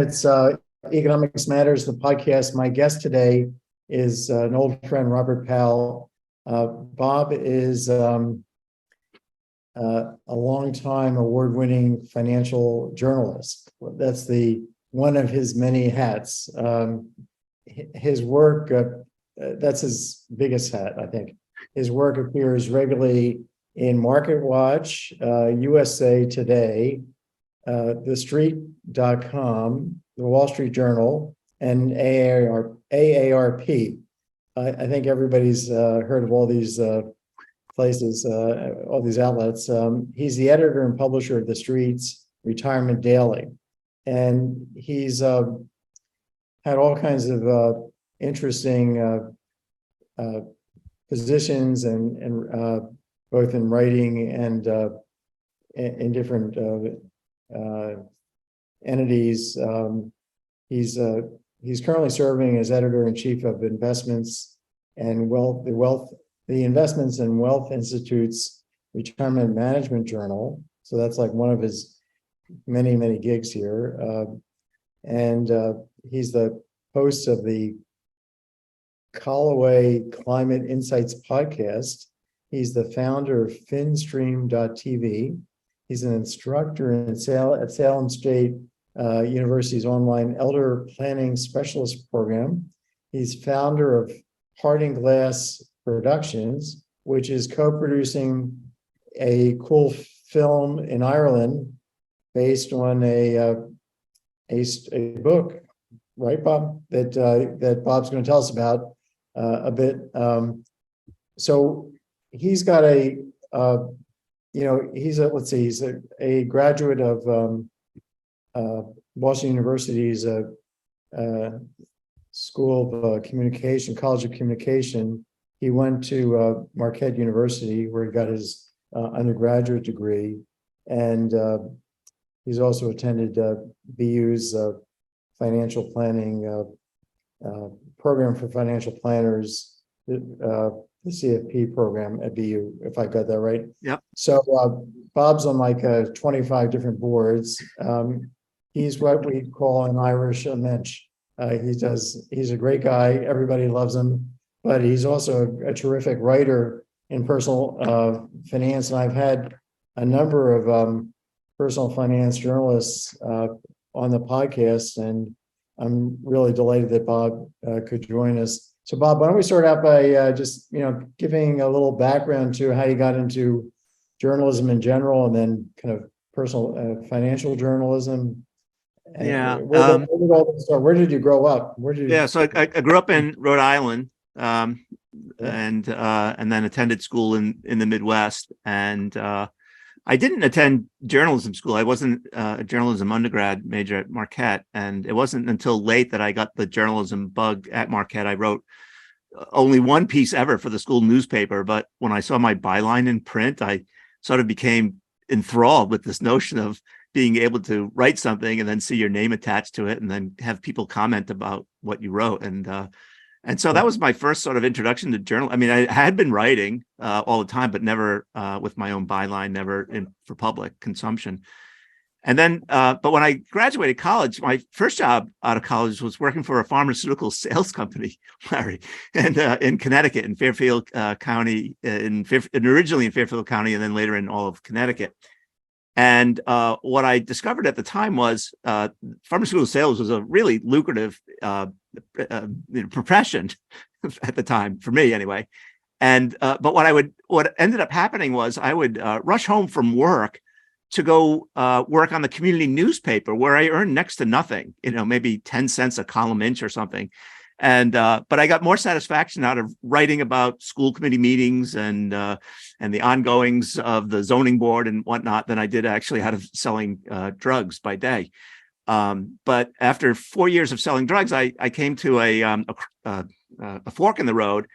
It's Economics Matters, the podcast. My guest today is an old friend, Robert Powell. Bob is a longtime award-winning financial journalist. That's one of his many hats. His work, that's his biggest hat, I think. His work appears regularly in Market Watch, USA Today, TheStreet.com, the Wall Street Journal, and AARP. I think everybody's heard of all these places, all these outlets. He's the editor and publisher of TheStreet's Retirement Daily. And he's had all kinds of interesting positions and both in writing and in different entities. He's currently serving as editor-in-chief of Investments and the Investments and Wealth Institute's Retirement Management Journal. So that's like one of his many, many gigs here. And he's the host of the Callaway Climate Insights podcast. He's the founder of Finstream.tv. He's an instructor at Salem State University's online elder planning specialist program. He's founder of Harding Glass Productions, which is co-producing a cool film in Ireland based on a book, right, Bob? That Bob's going to tell us about a bit. So he's got he's a graduate of Boston University's School of Communication, College of Communication. He went to Marquette University, where he got his undergraduate degree, and he's also attended BU's financial planning program for financial planners, the CFP program at BU, if I got that right. Yep. So Bob's on like 25 different boards. He's what we call an Irish mensch. He's a great guy. Everybody loves him, but he's also a terrific writer in personal finance. And I've had a number of personal finance journalists on the podcast, and I'm really delighted that Bob could join us. So Bob, why don't we start out by just giving a little background to how you got into journalism in general, and then kind of personal financial journalism. And yeah. Where did all this start? Where did you grow up? So I grew up in Rhode Island, and then attended school in the Midwest. And I didn't attend journalism school. I wasn't a journalism undergrad major at Marquette, and it wasn't until late that I got the journalism bug at Marquette. I wrote only one piece ever for the school newspaper, but when I saw my byline in print, I sort of became enthralled with this notion of being able to write something and then see your name attached to it, and then have people comment about what you wrote. And so that was my first sort of introduction to journal. I mean, I had been writing all the time, but never with my own byline, never for public consumption. And then, but when I graduated college, my first job out of college was working for a pharmaceutical sales company, Larry, and in Connecticut, in Fairfield County, originally in Fairfield County, and then later in all of Connecticut. And what I discovered at the time was pharmaceutical sales was a really lucrative profession at the time, for me anyway. And but what ended up happening was I would rush home from work to go work on the community newspaper, where I earned next to nothing, maybe 10 cents a column inch or something. And but I got more satisfaction out of writing about school committee meetings and the ongoings of the zoning board and whatnot than I did actually out of selling drugs by day. But after 4 years of selling drugs, I came to a fork in the road,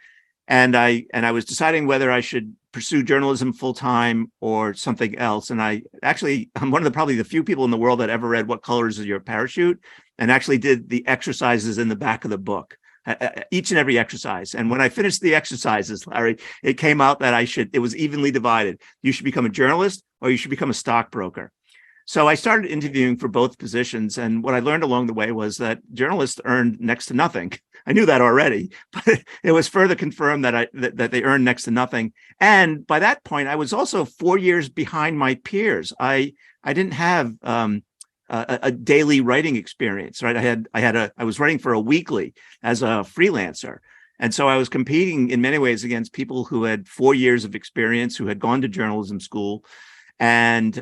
and I was deciding whether I should pursue journalism full time or something else. And I'm one of probably the few people in the world that ever read What Color Is Your Parachute, and actually did the exercises in the back of the book, each and every exercise. And when I finished the exercises, Larry, it came out that it was evenly divided. You should become a journalist or you should become a stockbroker. So I started interviewing for both positions. And what I learned along the way was that journalists earned next to nothing. I knew that already, but it was further confirmed that that they earned next to nothing. And by that point, I was also 4 years behind my peers. I didn't have a daily writing experience, right? I was writing for a weekly as a freelancer. And so I was competing in many ways against people who had 4 years of experience, who had gone to journalism school. And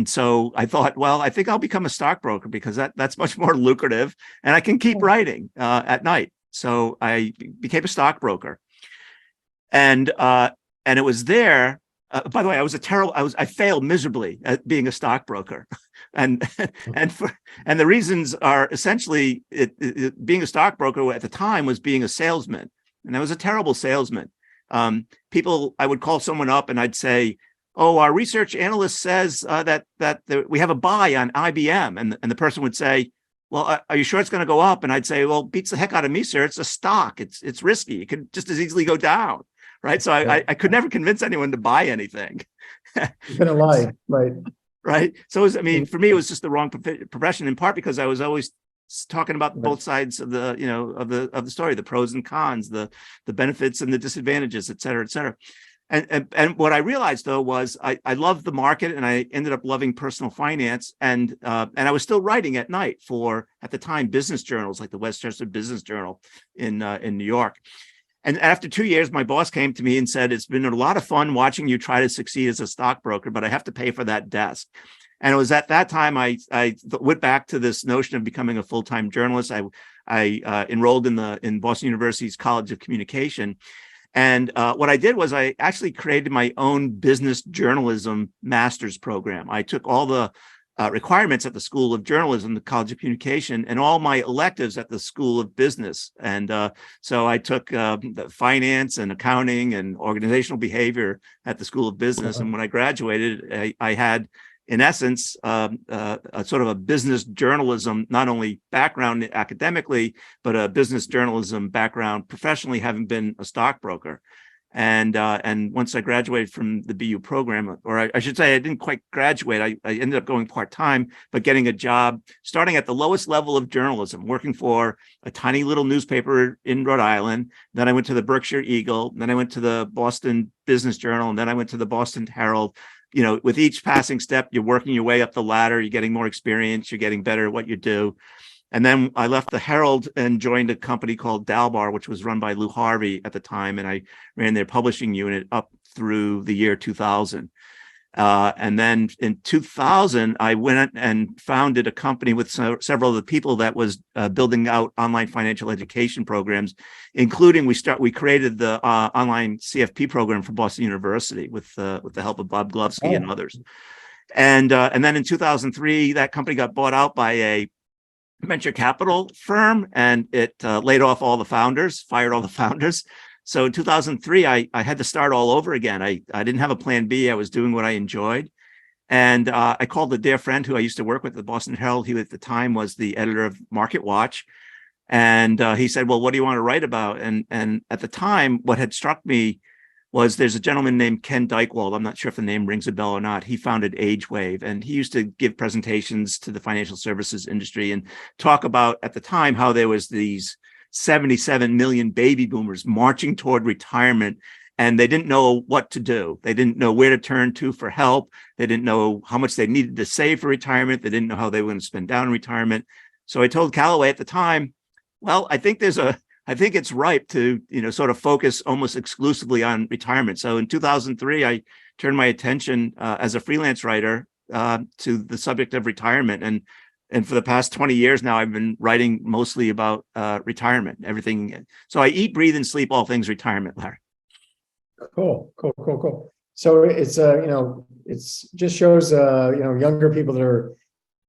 so I thought, well, I think I'll become a stockbroker because that's much more lucrative, and I can keep writing at night. So I became a stockbroker, and it was there. By the way, I failed miserably at being a stockbroker, and the reasons are essentially being a stockbroker at the time was being a salesman, and I was a terrible salesman. I would call someone up and I'd say, "Oh, our research analyst says that we have a buy on IBM," and the person would say, "Well, are you sure it's going to go up?" And I'd say, "Well, beats the heck out of me, sir. It's a stock. It's risky. It could just as easily go down." Right. So I could never convince anyone to buy anything. You're going to lie, right? Right. So for me, it was just the wrong profession, in part because I was always talking about both sides of the of the story, the pros and cons, the benefits and the disadvantages, et cetera, et cetera. And what I realized, though, was I loved the market, and I ended up loving personal finance. And I was still writing at night for, at the time, business journals like the Westchester Business Journal in New York. And after 2 years, my boss came to me and said, "It's been a lot of fun watching you try to succeed as a stockbroker, but I have to pay for that desk." And it was at that time I went back to this notion of becoming a full-time journalist. I enrolled in Boston University's College of Communication. And what I did was I actually created my own business journalism master's program. I took all the requirements at the School of Journalism, the College of Communication, and all my electives at the School of Business. And so I took the finance and accounting and organizational behavior at the School of Business. And when I graduated, I had, in essence, a sort of a business journalism, not only background academically, but a business journalism background professionally, having been a stockbroker. And once I graduated from the BU program, or I should say I didn't quite graduate, I ended up going part-time, but getting a job starting at the lowest level of journalism, working for a tiny little newspaper in Rhode Island. Then I went to the Berkshire Eagle. Then I went to the Boston Business Journal. And then I went to the Boston Herald. With each passing step, you're working your way up the ladder, you're getting more experience, you're getting better at what you do. And then I left the Herald and joined a company called Dalbar, which was run by Lou Harvey at the time. And I ran their publishing unit up through the year 2000. And then in 2000, I went and founded a company with several of the people that was building out online financial education programs, including we created the online CFP program for Boston University with the help of Bob Glovsky and others. And then in 2003, that company got bought out by a venture capital firm, and it laid off all the founders, fired all the founders. So in 2003, I had to start all over again. I didn't have a plan B. I was doing what I enjoyed. And I called a dear friend who I used to work with at the Boston Herald. He at the time was the editor of Market Watch. And he said, "Well, what do you want to write about?" And at the time, what had struck me was there's a gentleman named Ken Dykewald. I'm not sure if the name rings a bell or not. He founded AgeWave, and he used to give presentations to the financial services industry and talk about, at the time, how there was these 77 million baby boomers marching toward retirement, and they didn't know what to do. They didn't know where to turn to for help. They didn't know how much they needed to save for retirement. They didn't know how they were going to spend down in retirement. So I told Callaway at the time, well, I think it's ripe to, sort of focus almost exclusively on retirement. So in 2003, I turned my attention as a freelance writer to the subject of retirement. And for the past 20 years now, I've been writing mostly about retirement, everything. So I eat, breathe, and sleep all things retirement, Larry. Cool. So it's it's just shows younger people that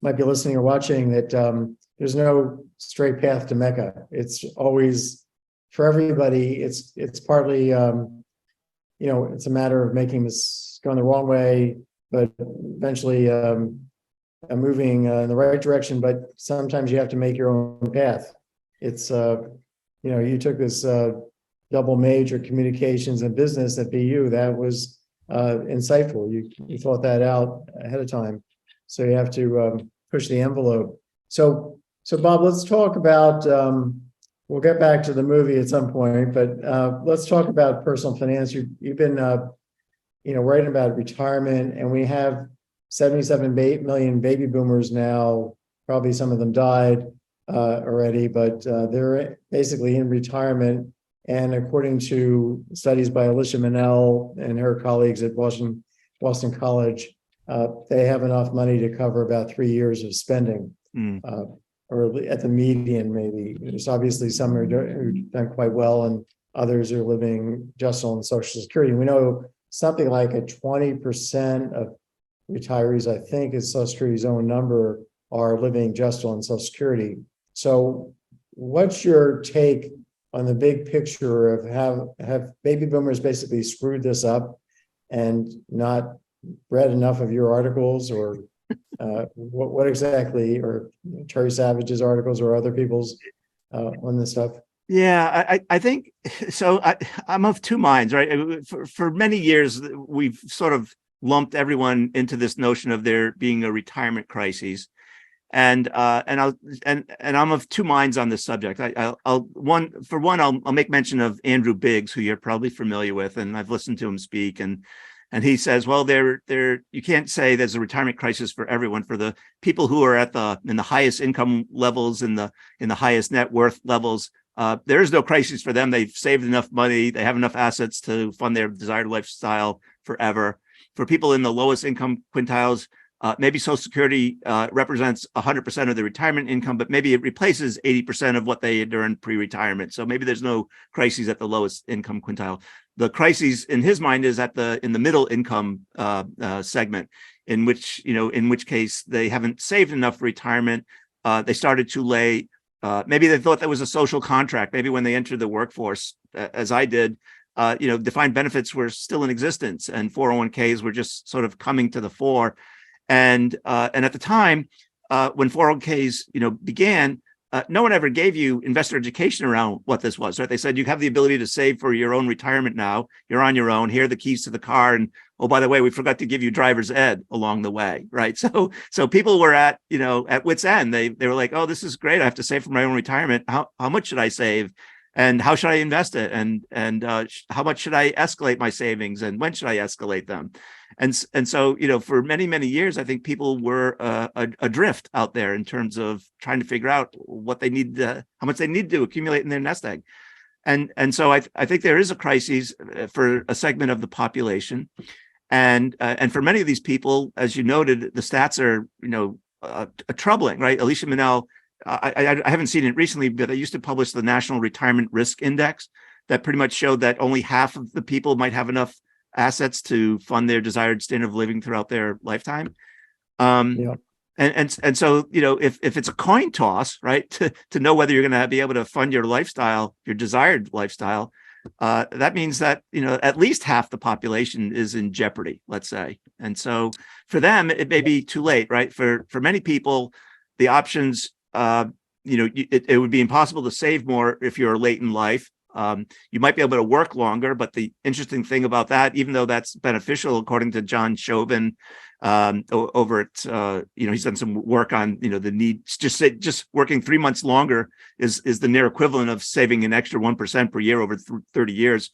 might be listening or watching that there's no straight path to Mecca. It's always, for everybody, it's partly it's a matter of making this going the wrong way, but eventually moving in the right direction. But sometimes you have to make your own path. It's you took this double major, communications and business at BU. That was insightful. You thought that out ahead of time. So you have to push the envelope. So Bob, let's talk about, we'll get back to the movie at some point, but let's talk about personal finance. You've been, writing about retirement, and we have 77 million baby boomers now. Probably some of them died already, but they're basically in retirement. And according to studies by Alicia Manel and her colleagues at Boston College, they have enough money to cover about 3 years of spending, or at the median, maybe. There's obviously some who've done quite well, and others are living just on Social Security. We know something like 20% of retirees, I think is Social Security's own number, are living just on Social Security. So what's your take on the big picture of have baby boomers basically screwed this up and not read enough of your articles, or what exactly, or Terry Savage's articles or other people's on this stuff? Yeah, I think so. I'm of two minds, right? For many years, we've sort of lumped everyone into this notion of there being a retirement crisis, and I'm of two minds on this subject. I'll make mention of Andrew Biggs, who you're probably familiar with, and I've listened to him speak, and he says, well, you can't say there's a retirement crisis for everyone. For the people who are in the highest income levels, in the highest net worth levels, there is no crisis for them. They've saved enough money. They have enough assets to fund their desired lifestyle forever. For people in the lowest income quintiles, maybe Social Security represents 100% of the retirement income, but maybe it replaces 80% of what they had earned pre-retirement. So maybe there's no crises at the lowest income quintile. The crisis in his mind is in the middle income segment, in which case they haven't saved enough for retirement. They started too late. Maybe they thought that was a social contract. Maybe when they entered the workforce, as I did, defined benefits were still in existence, and 401ks were just sort of coming to the fore. And at the time, when 401ks, began, no one ever gave you investor education around what this was, right? They said you have the ability to save for your own retirement now. You're on your own. Here are the keys to the car, and oh, by the way, we forgot to give you driver's ed along the way, right? So people were at wit's end. They were like, oh, this is great. I have to save for my own retirement. How much should I save? And how should I invest it? And how much should I escalate my savings? And when should I escalate them? And so, for many, many years, I think people were adrift out there in terms of trying to figure out what they need, how much they need to accumulate in their nest egg. And so I think there is a crisis for a segment of the population. And for many of these people, as you noted, the stats are, troubling, right? Alicia Manel, I haven't seen it recently, but I used to publish the National Retirement Risk Index that pretty much showed that only half of the people might have enough assets to fund their desired standard of living throughout their lifetime. And so, if it's a coin toss, right, to know whether you're going to be able to fund your lifestyle, your desired lifestyle, that means that, at least half the population is in jeopardy, let's say. And so for them, it may be too late, right? For many people, the options, it would be impossible to save more if you're late in life. You might be able to work longer, but the interesting thing about that, even though that's beneficial, according to John Chauvin, over at, he's done some work on, the need, just working 3 months longer is the near equivalent of saving an extra 1% per year over 30 years.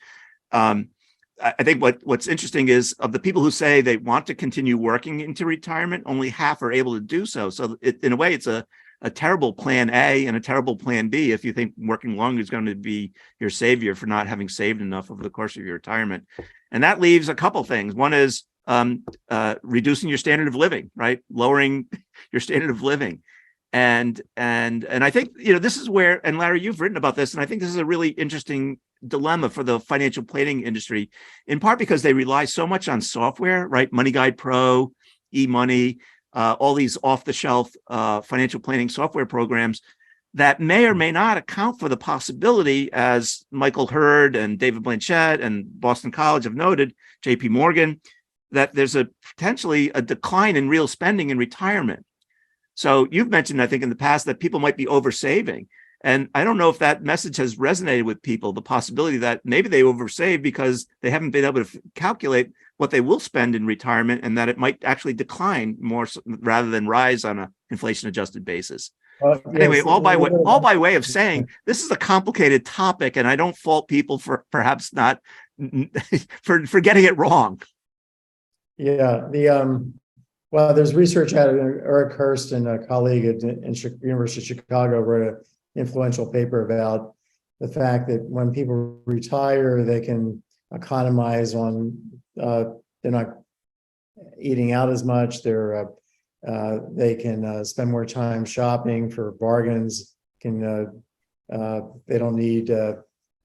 I think what's interesting is, of the people who say they want to continue working into retirement, only half are able to do so. So in a way, it's a terrible plan A and a terrible plan B if you think working longer is going to be your savior for not having saved enough over the course of your retirement. And that leaves a couple things. One is reducing your standard of living, right? Lowering your standard of living. And I think, this is where, and Larry, you've written about this, and I think this is a really interesting dilemma for the financial planning industry, in part because they rely so much on software, right? Money Guide Pro, eMoney, all these off-the-shelf financial planning software programs that may or may not account for the possibility, as Michael Hurd and David Blanchett and Boston College have noted, JP Morgan, that there's potentially a decline in real spending in retirement. So you've mentioned, I think, in the past that people might be oversaving. And I don't know if that message has resonated with people, the possibility that maybe they oversave because they haven't been able to calculate what they will spend in retirement, and that it might actually decline more rather than rise on a inflation adjusted basis. Anyway, Yes, all by way of saying this is a complicated topic, and I don't fault people for perhaps not for getting it wrong. yeah. Well, there's research out of Eric Hurst and a colleague at University of Chicago wrote an influential paper about the fact that when people retire, they can economize on, they're not eating out as much. They can spend more time shopping for bargains. They don't need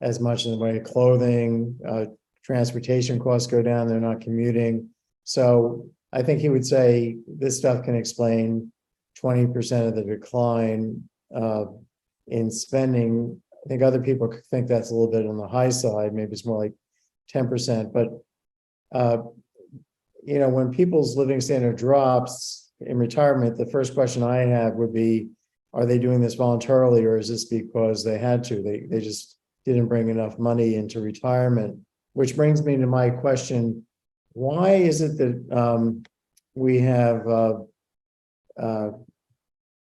as much in the way of clothing. Transportation costs go down. They're not commuting. So I think he would say this stuff can explain 20% of the decline in spending. I think other people think that's a little bit on the high side. Maybe it's more like 10%. But when people's living standard drops in retirement, the first question I have would be, are they doing this voluntarily, or is this because they had to? They just didn't bring enough money into retirement, which brings me to my question. Why is it that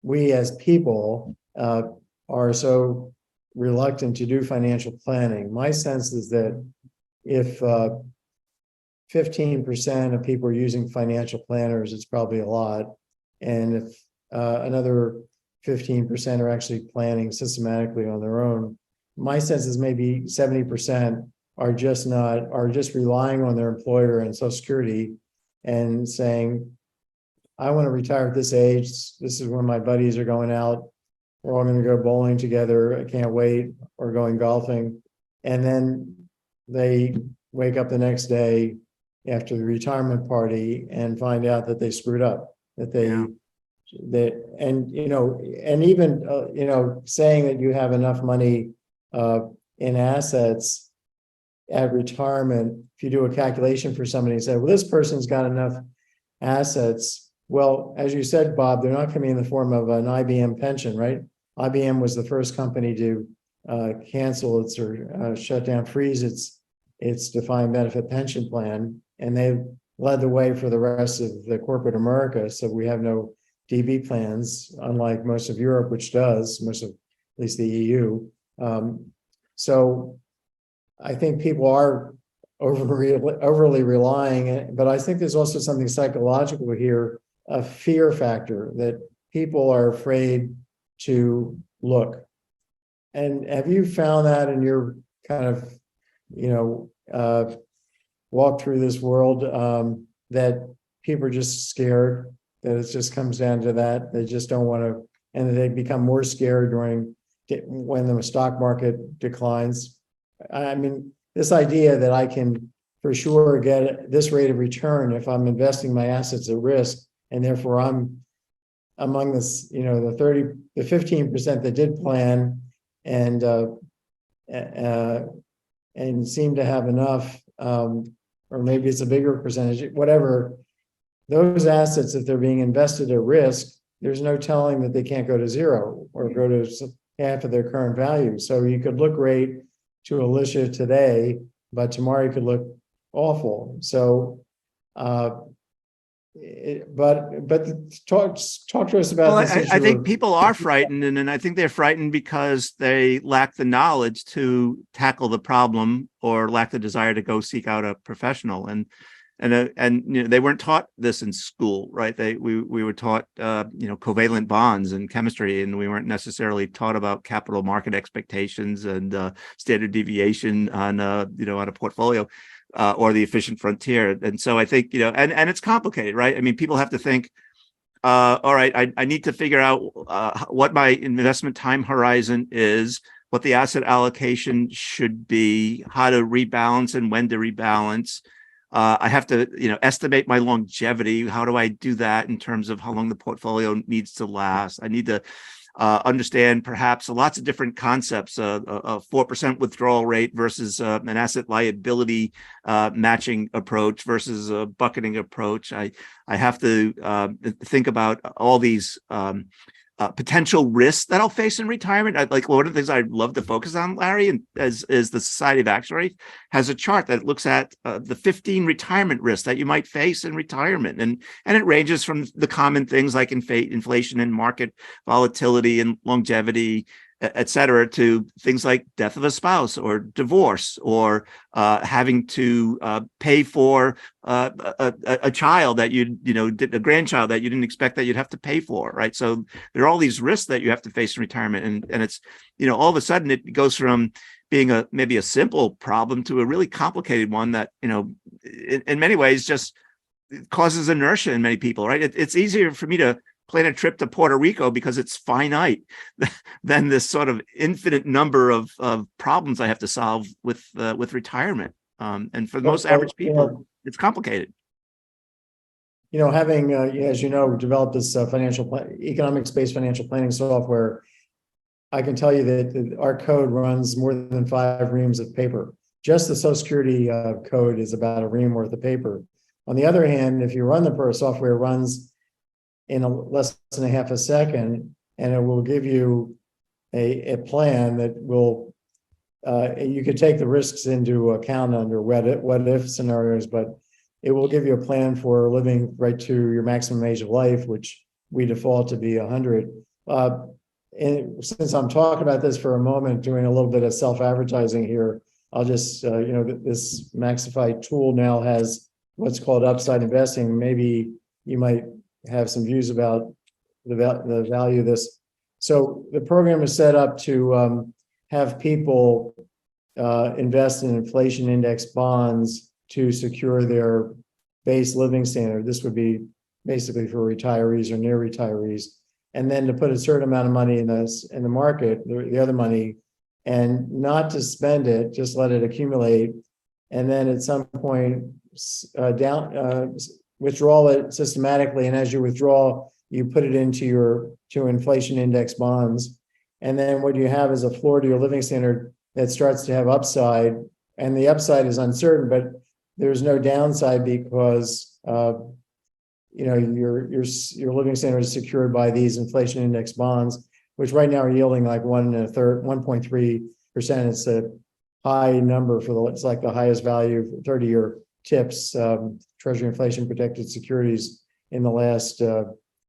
we as people are so reluctant to do financial planning? My sense is that if 15% of people are using financial planners, it's probably a lot. And if another 15% are actually planning systematically on their own, my sense is maybe 70% are just relying on their employer and Social Security and saying, I want to retire at this age. This is when my buddies are going out. We're all going to go bowling together. I can't wait. Or going golfing. And then they wake up the next day after the retirement party and find out that they screwed up, that saying that you have enough money in assets at retirement, if you do a calculation for somebody and say, well, this person's got enough assets. Well, as you said, Bob, they're not coming in the form of an IBM pension, right? IBM was the first company to cancel its or shut down, freeze its defined benefit pension plan. And they led the way for the rest of the corporate America. So we have no DB plans, unlike most of Europe, which does, most of at least the EU. So I think people are overly relying, but I think there's also something psychological here, a fear factor that people are afraid to look. And have you found that in your kind of, walk through this world, that people are just scared, that it just comes down to that? They just don't want to, and they become more scared when the stock market declines. I mean, this idea that I can for sure get this rate of return if I'm investing my assets at risk, and therefore I'm among this, the 15% that did plan and seem to have enough, or maybe it's a bigger percentage, whatever. Those assets, if they're being invested at risk, there's no telling that they can't go to zero or go to half of their current value. So you could look great to Alicia today, but tomorrow you could look awful. So, but talk to us about this issue. I think people are frightened, and I think they're frightened because they lack the knowledge to tackle the problem or lack the desire to go seek out a professional. And they weren't taught this in school, right? We were taught covalent bonds and chemistry, and we weren't necessarily taught about capital market expectations and standard deviation on a portfolio or the efficient frontier. And so I think and it's complicated, right? I mean, people have to think, all right, I need to figure out what my investment time horizon is, what the asset allocation should be, how to rebalance and when to rebalance. I have to, estimate my longevity. How do I do that in terms of how long the portfolio needs to last? I need to understand perhaps lots of different concepts, a 4% withdrawal rate versus an asset liability matching approach versus a bucketing approach. I have to think about all these potential risks that I'll face in retirement. Like one of the things I'd love to focus on, Larry, and is the Society of Actuaries has a chart that looks at the 15 retirement risks that you might face in retirement, and it ranges from the common things like inflation and market volatility and longevity, et cetera, to things like death of a spouse or divorce or having to pay for a child that a grandchild that you didn't expect that you'd have to pay for, right? So there are all these risks that you have to face in retirement, and it's all of a sudden it goes from being maybe a simple problem to a really complicated one that in many ways just causes inertia in many people, right? It's easier for me to plan a trip to Puerto Rico because it's finite than this sort of infinite number of problems I have to solve with retirement. And for the most average people, it's complicated. Having, as developed this economics-based financial planning software, I can tell you that our code runs more than 5 reams of paper. Just the Social Security code is about a ream worth of paper. On the other hand, if you run the software, runs in less than a half a second, and it will give you a plan that will, you could take the risks into account under what if scenarios, but it will give you a plan for living right to your maximum age of life, which we default to be 100. And since I'm talking about this for a moment, doing a little bit of self-advertising here, I'll just, this Maxify tool now has what's called upside investing. Maybe you might have some views about the value of this. So the program is set up to have people invest in inflation index bonds to secure their base living standard. This would be basically for retirees or near retirees, and then to put a certain amount of money in the market, the other money, and not to spend it, just let it accumulate, and then at some point withdraw it systematically, and as you withdraw, you put it into inflation index bonds, and then what you have is a floor to your living standard that starts to have upside, and the upside is uncertain, but there's no downside because your living standard is secured by these inflation index bonds, which right now are yielding like 1.3%. It's a high number it's like the highest value 30-year TIPS, Treasury inflation protected securities in the last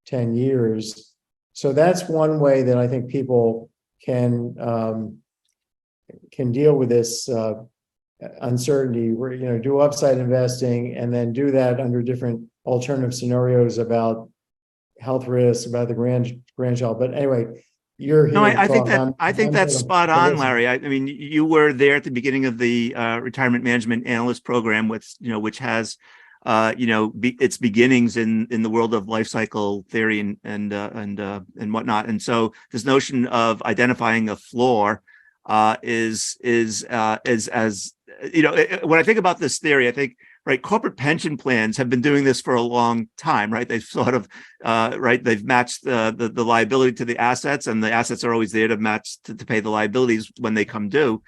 10 years. So that's one way that I think people can deal with this uncertainty, where do upside investing and then do that under different alternative scenarios about health risks, about the grandchild. But anyway, you're here. No, I think that's spot on, Larry. I mean, you were there at the beginning of the retirement management analyst program, which has its beginnings in the world of life cycle theory and whatnot. And so this notion of identifying a floor is as when I think about this theory, I think, right, corporate pension plans have been doing this for a long time, right? They've sort of, they've matched the liability to the assets, and the assets are always there to match to pay the liabilities when they come due.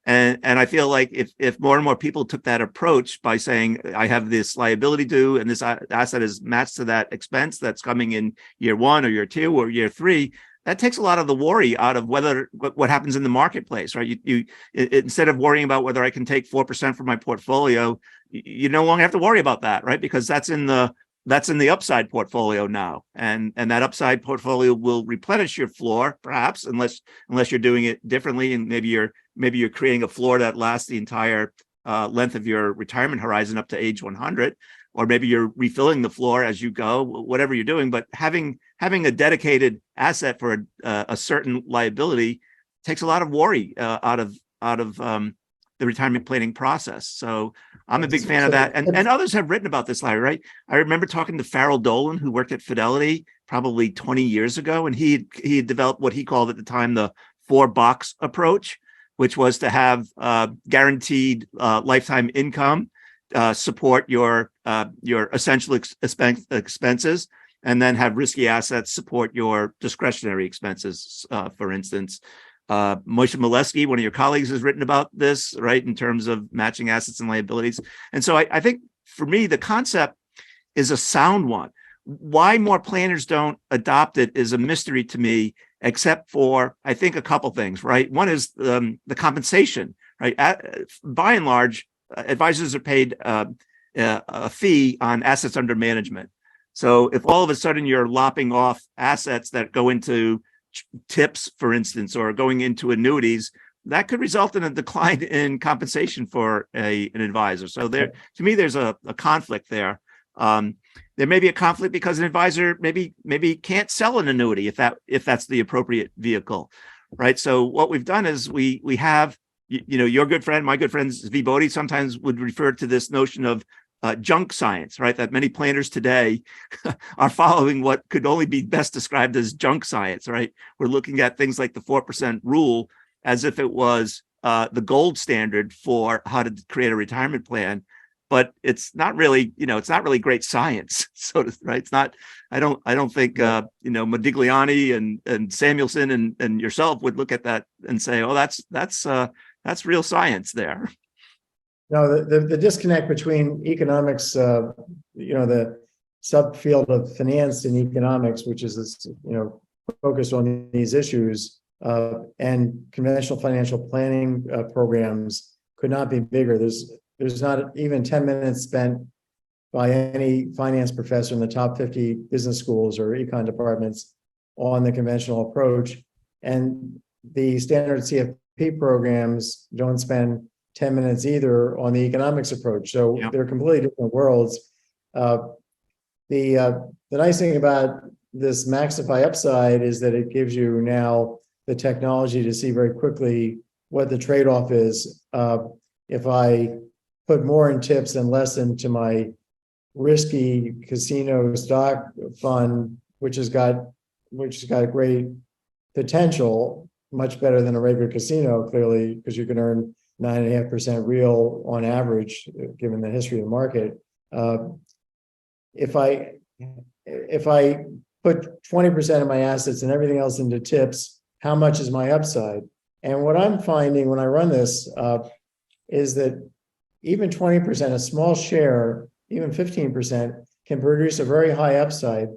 And I feel like if more and more people took that approach by saying, I have this liability due and this asset is matched to that expense that's coming in year 1 or year 2 or year 3, that takes a lot of the worry out of what happens in the marketplace, right? Instead of worrying about whether I can take 4% from my portfolio, you no longer have to worry about that, right? Because that's in the upside portfolio now, and that upside portfolio will replenish your floor, perhaps, unless you're doing it differently, and maybe you're creating a floor that lasts the entire length of your retirement horizon up to age 100, or maybe you're refilling the floor as you go, whatever you're doing. But having a dedicated asset for a certain liability takes a lot of worry out of the retirement planning process. So I'm a big fan of that. And others have written about this, Larry, right? I remember talking to Farrell Dolan, who worked at Fidelity probably 20 years ago, and he had developed what he called at the time the 4-box approach, which was to have guaranteed lifetime income support your essential expenses, and then have risky assets support your discretionary expenses. For instance, Moshe Milevsky, one of your colleagues, has written about this, right, in terms of matching assets and liabilities. And so I think for me, the concept is a sound one. why more planners don't adopt it is a mystery to me, except for, I think, a couple things, right? One is the compensation, right? By and large, advisors are paid a fee on assets under management. So if all of a sudden you're lopping off assets that go into tips, for instance, or going into annuities, that could result in a decline in compensation for an advisor. So there, to me, there's a conflict there. There may be a conflict because an advisor maybe can't sell an annuity if that's the appropriate vehicle, right? So what we've done is we have, your good friend, my good friend Zvi Bodhi sometimes would refer to this notion of junk science, right? That many planners today are following what could only be best described as junk science, right? We're looking at things like the 4% rule as if it was the gold standard for how to create a retirement plan, but it's not really, it's not really great science. So, right? It's not. I don't think Modigliani and Samuelson and yourself would look at that and say, oh, that's real science there. No, the disconnect between economics, the subfield of finance and economics, which is focused on these issues, and conventional financial planning programs could not be bigger. There's not even 10 minutes spent by any finance professor in the top 50 business schools or econ departments on the conventional approach, and the standard CFP programs don't spend 10 minutes either on the economics approach. So they're completely different worlds. The nice thing about this Maxify upside is that it gives you now the technology to see very quickly what the trade-off is. If I put more in tips and less into my risky casino stock fund, which has got great potential, much better than a regular casino, clearly, because you can earn 9.5% real on average, given the history of the market. If I put 20% of my assets and everything else into tips, how much is my upside? And what I'm finding when I run this is that even 20%, a small share, even 15%, can produce a very high upside.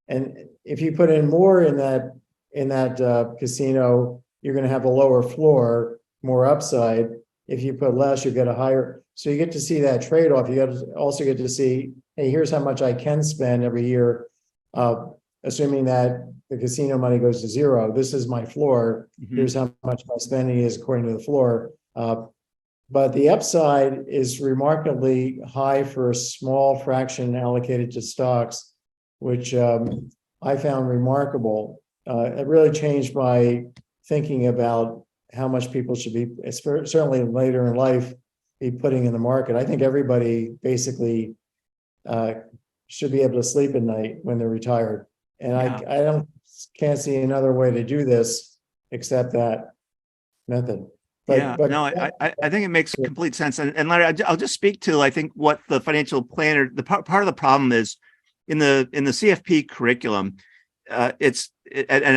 And if you put in more in that casino, you're going to have a lower floor, more upside. If you put less, you get a higher. So you get to see that trade-off. You also get to see, hey, here's how much I can spend every year, assuming that the casino money goes to zero. This is my floor. Here's how much my spending is according to the floor. But the upside is remarkably high for a small fraction allocated to stocks, which I found remarkable. It really changed my thinking about how much people should be, certainly later in life, be putting in the market. I think everybody basically should be able to sleep at night when they're retired. And I can't see another way to do this except that method. I think it makes complete sense. And Larry, I'll just speak to, I think, what the financial planner, part of the problem is in the CFP curriculum, and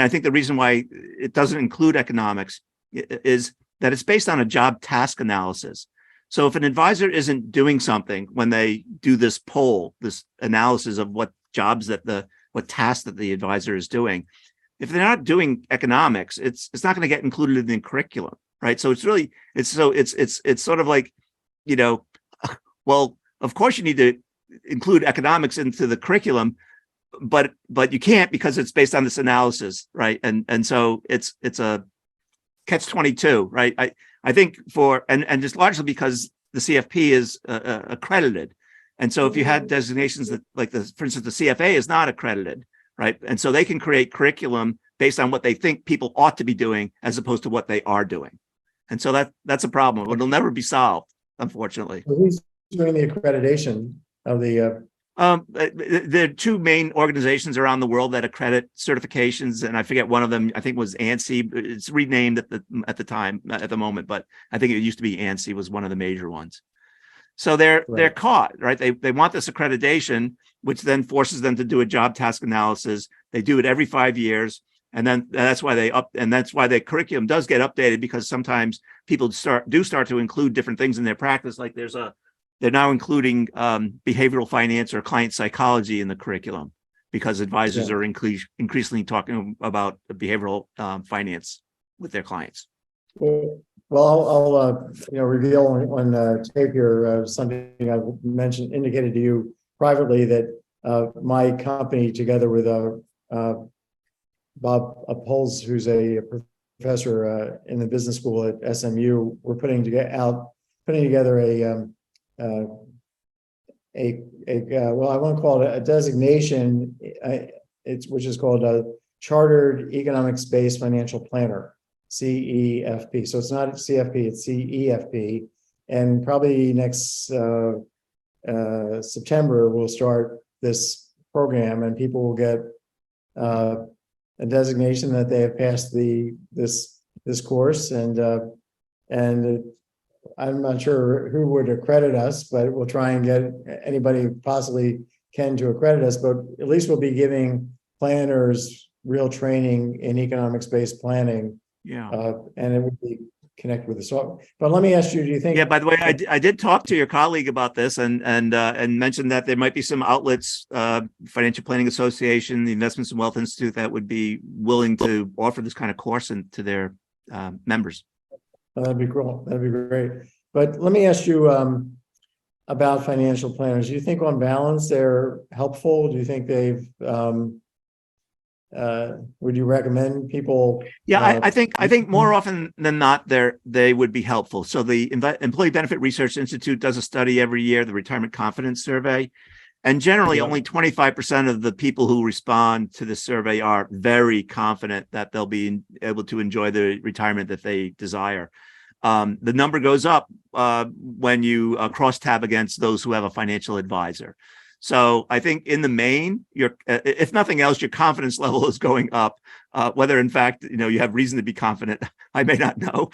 I think the reason why it doesn't include economics is that it's based on a job task analysis. So if an advisor isn't doing something when they do this poll, this analysis of what tasks that the advisor is doing, if they're not doing economics, it's not going to get included in the curriculum, right? So it's sort of like, well, of course you need to include economics into the curriculum, but you can't because it's based on this analysis, right? And so it's a catch-22, right? I think and just largely because the CFP is accredited. And so if you had designations that, for instance, the CFA is not accredited, right? And so they can create curriculum based on what they think people ought to be doing as opposed to what they are doing. And so that's a problem. It'll never be solved, unfortunately. Who's doing the accreditation of the... There are two main organizations around the world that accredit certifications, and I forget one of them. I think was ANSI. It's renamed at the moment, but I think it used to be ANSI was one of the major ones. So they're caught, right? They want this accreditation, which then forces them to do a job task analysis. They do it every 5 years, and then that's why the curriculum does get updated, because sometimes people start to include different things in their practice. Like they're now including behavioral finance or client psychology in the curriculum. because advisors Yeah. are increasingly talking about behavioral finance with their clients. Well, I'll reveal on tape here something I indicated to you privately, that my company, together with Bob Powells, who's a professor in the business school at SMU, we're putting together a well, I won't call it a designation, which is called a Chartered Economics-Based Financial Planner, CEFP. So it's not CFP, it's CEFP. And probably next September, we'll start this program, and people will get a designation that they have passed this course. And I'm not sure who would accredit us, but we'll try and get anybody possibly can to accredit us. But at least we'll be giving planners real training in economics-based planning. Yeah. And it would be connected with the software. But let me ask you, do you think? Yeah, by the way, I did talk to your colleague about this and mentioned that there might be some outlets, Financial Planning Association, the Investments and Wealth Institute, that would be willing to offer this kind of course to their members. That'd be cool. That'd be great. But let me ask you about financial planners. Do you think on balance they're helpful? Do you think they've would you recommend people? Yeah, I think more often than not, they would be helpful. So the Employee Benefit Research Institute does a study every year, the Retirement Confidence Survey, and generally only 25% of the people who respond to the survey are very confident that they'll be able to enjoy the retirement that they desire. The number goes up when you cross-tab against those who have a financial advisor. So I think in the main, if nothing else, your confidence level is going up. Whether in fact, you have reason to be confident, I may not know,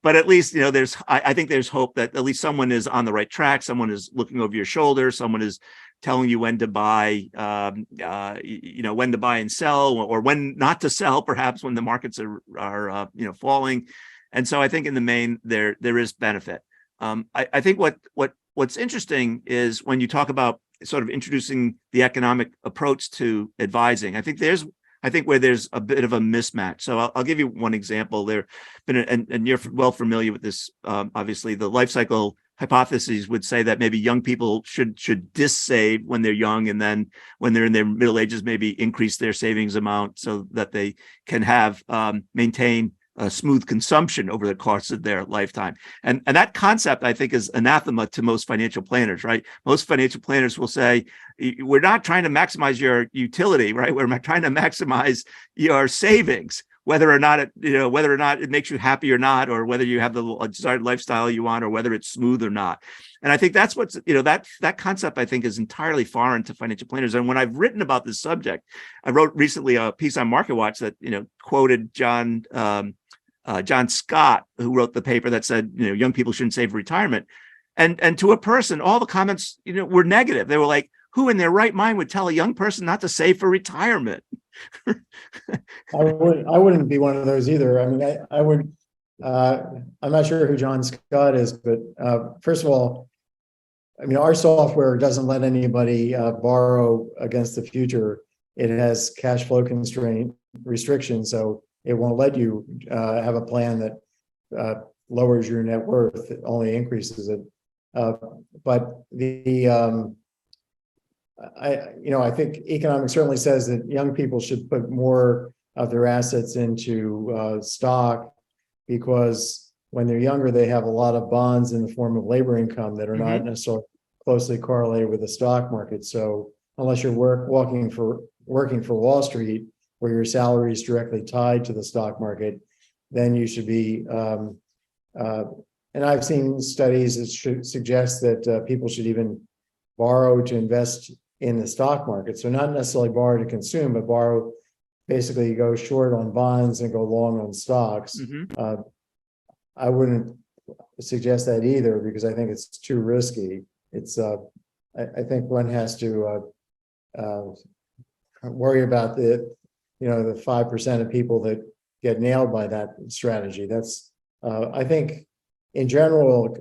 but at least, I think there's hope that at least someone is on the right track. Someone is looking over your shoulder. Someone is telling you when to buy, when to buy and sell, or when not to sell, perhaps when the markets are falling. And so I think in the main, there is benefit. I think what's interesting is when you talk about sort of introducing the economic approach to advising, I think where there's a bit of a mismatch. So I'll give you one example. There been, and you're well familiar with this, obviously, the life cycle hypotheses would say that maybe young people should dis-save when they're young, and then when they're in their middle ages, maybe increase their savings amount so that they can have maintain smooth consumption over the course of their lifetime. And that concept, I think, is anathema to most financial planners, right? Most financial planners will say, we're not trying to maximize your utility, right? We're trying to maximize your savings, whether or not it makes you happy or not, or whether you have the desired lifestyle you want, or whether it's smooth or not. And I think that's what's, that concept, I think, is entirely foreign to financial planners. And when I've written about this subject, I wrote recently a piece on MarketWatch that, quoted John Scott, who wrote the paper that said, young people shouldn't save for retirement. And to a person, all the comments, were negative. They were like, who in their right mind would tell a young person not to save for retirement? I wouldn't be one of those either. I mean, I would, I'm not sure who John Scott is, but first of all, I mean, our software doesn't let anybody borrow against the future. It has cash flow constraint restrictions, so it won't let you have a plan that lowers your net worth. It only increases it. But I think economics certainly says that young people should put more of their assets into stock, because when they're younger, they have a lot of bonds in the form of labor income that are not necessarily closely correlated with the stock market. So unless you're working for Wall Street, where your salary is directly tied to the stock market, then you should be. And I've seen studies that suggest that people should even borrow to invest in the stock market. So not necessarily borrow to consume, but borrow, basically go short on bonds and go long on stocks. I wouldn't suggest that either, because I think it's too risky. It's I think one has to worry about the 5% of people that get nailed by that strategy. That's I think in general,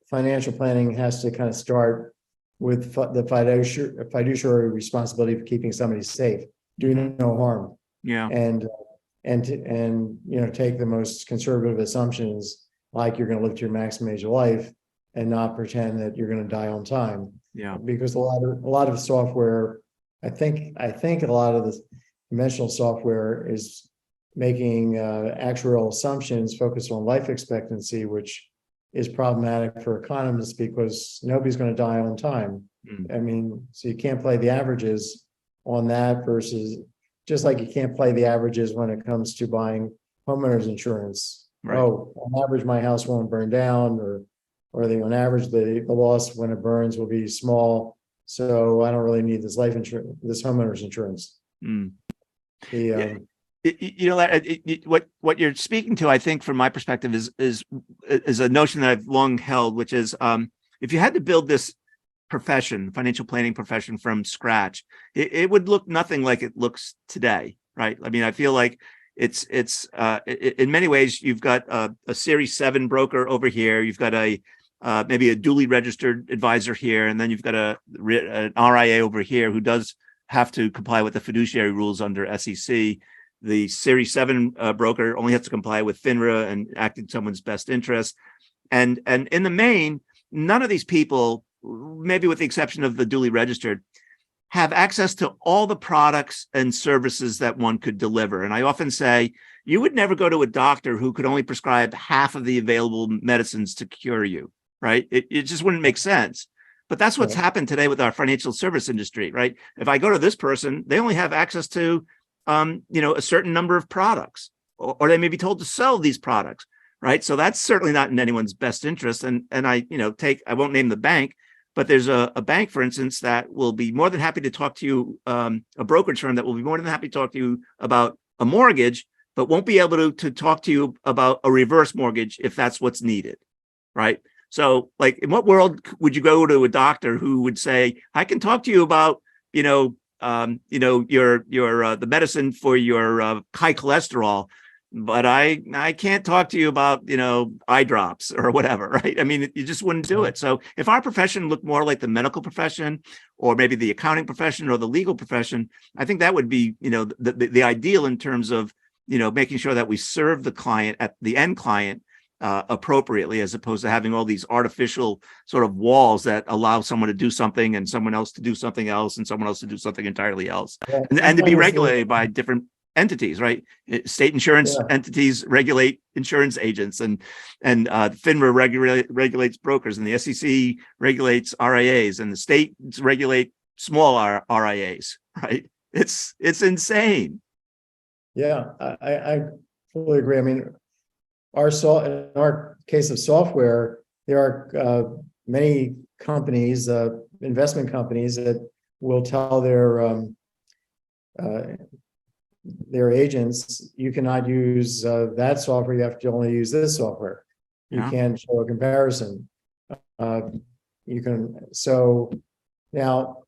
financial planning has to kind of start with the fiduciary responsibility of keeping somebody safe, doing no harm, Yeah. and take the most conservative assumptions, like you're going to live to your maximum age of life, and not pretend that you're going to die on time. Yeah. Because a lot of software, I think a lot of the conventional software is making actuarial assumptions focused on life expectancy, which is problematic for economists because nobody's going to die on time. I mean, so you can't play the averages on that, versus just like you can't play the averages when it comes to buying homeowners insurance. Right. Oh, on average, my house won't burn down, or on average, the loss when it burns will be small. So I don't really need this life insurance, this homeowners insurance. What you're speaking to, I think, from my perspective, is a notion that I've long held, which is if you had to build this profession, financial planning profession, from scratch, it would look nothing like it looks today, right? I mean, I feel like it's in many ways you've got a Series 7 broker over here, you've got maybe a duly registered advisor here, and then you've got an RIA over here who does have to comply with the fiduciary rules under SEC. The Series 7 broker only has to comply with FINRA and act in someone's best interest. And in the main, none of these people, maybe with the exception of the duly registered, have access to all the products and services that one could deliver. And I often say, you would never go to a doctor who could only prescribe half of the available medicines to cure you, right? It just wouldn't make sense. But that's what's happened today with our financial service industry, right? If I go to this person, they only have access to, a certain number of products, or they may be told to sell these products, right? So that's certainly not in anyone's best interest. And I won't name the bank, but there's a bank, for instance, that will be more than happy to talk to you, a brokerage firm that will be more than happy to talk to you about a mortgage, but won't be able to talk to you about a reverse mortgage if that's what's needed, right? So, like, in what world would you go to a doctor who would say, I can talk to you about, the medicine for your high cholesterol, but I can't talk to you about, eye drops or whatever, right? I mean, you just wouldn't do it. So if our profession looked more like the medical profession, or maybe the accounting profession or the legal profession, I think that would be, the ideal in terms of, making sure that we serve the client, at the end client, appropriately, as opposed to having all these artificial sort of walls that allow someone to do something and someone else to do something else and someone else to do something entirely else, and to be regulated by different entities, right? State insurance entities regulate insurance agents, and FINRA regulates brokers, and the SEC regulates RIAs, and the states regulate small RIAs, right? It's insane. Yeah, I fully agree. I mean, in our case of software, there are many companies, investment companies, that will tell their agents, you cannot use that software. You have to only use this software. You can't show a comparison. You can. So now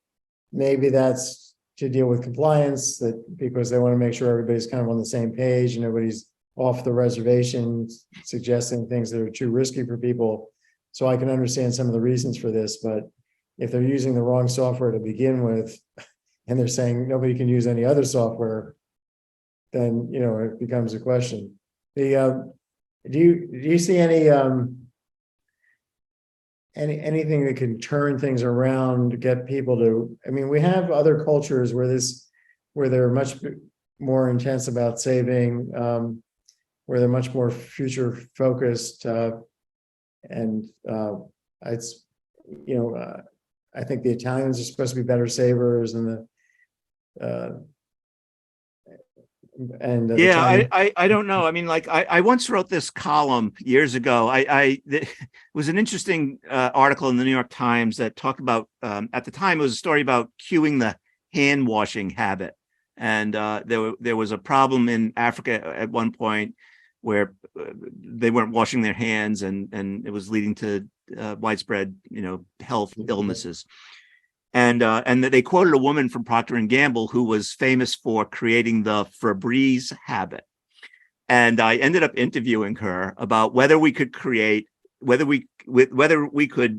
maybe that's to deal with compliance, that because they want to make sure everybody's kind of on the same page and nobody's off the reservation suggesting things that are too risky for people. So I can understand some of the reasons for this, but if they're using the wrong software to begin with, and they're saying nobody can use any other software, then it becomes a question. Do you see anything that can turn things around to get people to? I mean, we have other cultures where they're much more intense about saving, where they're much more future focused, and it's I think the Italians are supposed to be better savers, and I don't know. I mean, like, I once wrote this column years ago. It was an interesting article in the New York Times that talked about, at the time, it was a story about cueing the hand washing habit. And there was a problem in Africa at one point where they weren't washing their hands, and it was leading to widespread, health illnesses. And they quoted a woman from Procter and Gamble who was famous for creating the Febreze habit. And I ended up interviewing her about whether we could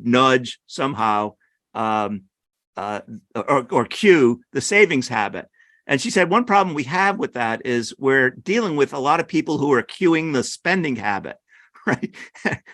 nudge somehow or cue the savings habit. And she said, one problem we have with that is we're dealing with a lot of people who are cueing the spending habit, right?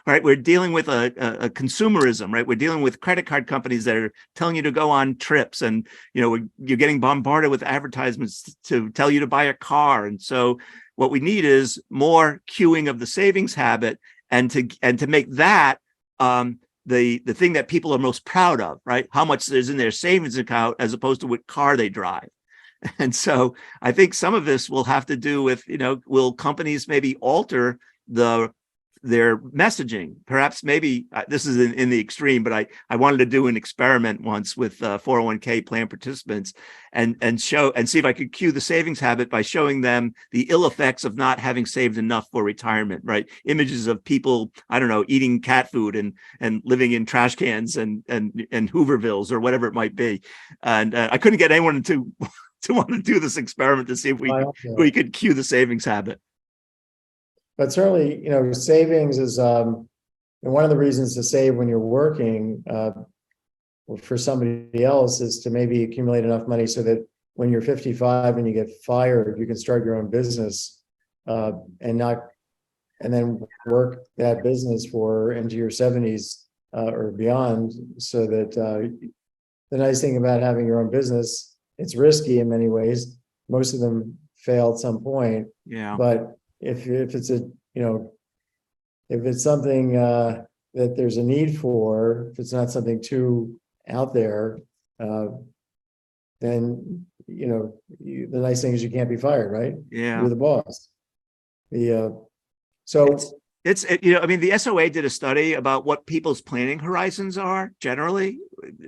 Right. We're dealing with a consumerism, right? We're dealing with credit card companies that are telling you to go on trips, and you're getting bombarded with advertisements to tell you to buy a car. And so what we need is more cueing of the savings habit, and to make that the thing that people are most proud of, right? How much is in their savings account as opposed to what car they drive. And so I think some of this will have to do with, will companies maybe alter their messaging? Perhaps maybe this is in the extreme, but I wanted to do an experiment once with 401k plan participants and see if I could cue the savings habit by showing them the ill effects of not having saved enough for retirement, right? Images of people, I don't know, eating cat food and living in trash cans and Hoovervilles or whatever it might be. And I couldn't get anyone to want to do this experiment to see if we could cue the savings habit. But certainly, savings is and one of the reasons to save when you're working for somebody else is to maybe accumulate enough money so that when you're 55 and you get fired, you can start your own business and then work that business into your 70s or beyond. So that the nice thing about having your own business, it's risky in many ways. Most of them fail at some point. Yeah. But if it's if it's something that there's a need for, if it's not something too out there, then the nice thing is you can't be fired, right? Yeah. You're the boss. The the SOA did a study about what people's planning horizons are generally,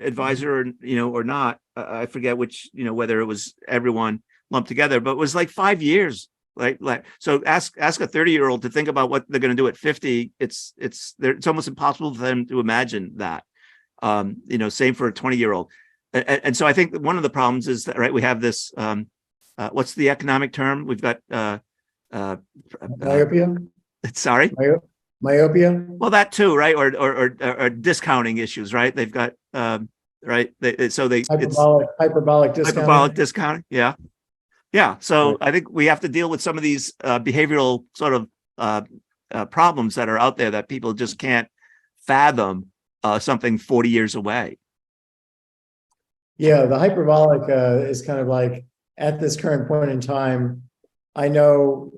advisor or not. I forget which, whether it was everyone lumped together, but it was like 5 years. So ask a 30-year-old to think about what they're going to do at 50. It's almost impossible for them to imagine that. Same for a 20-year-old. And so I think one of the problems is that, right, we have this, what's the economic term? We've got myopia. Sorry? Myopia. Well, that too, right? Or discounting issues, right? They've got right. Hyperbolic discounting. Yeah. Yeah. So right. I think we have to deal with some of these behavioral sort of problems that are out there that people just can't fathom something 40 years away. Yeah, the hyperbolic is kind of like at this current point in time, I know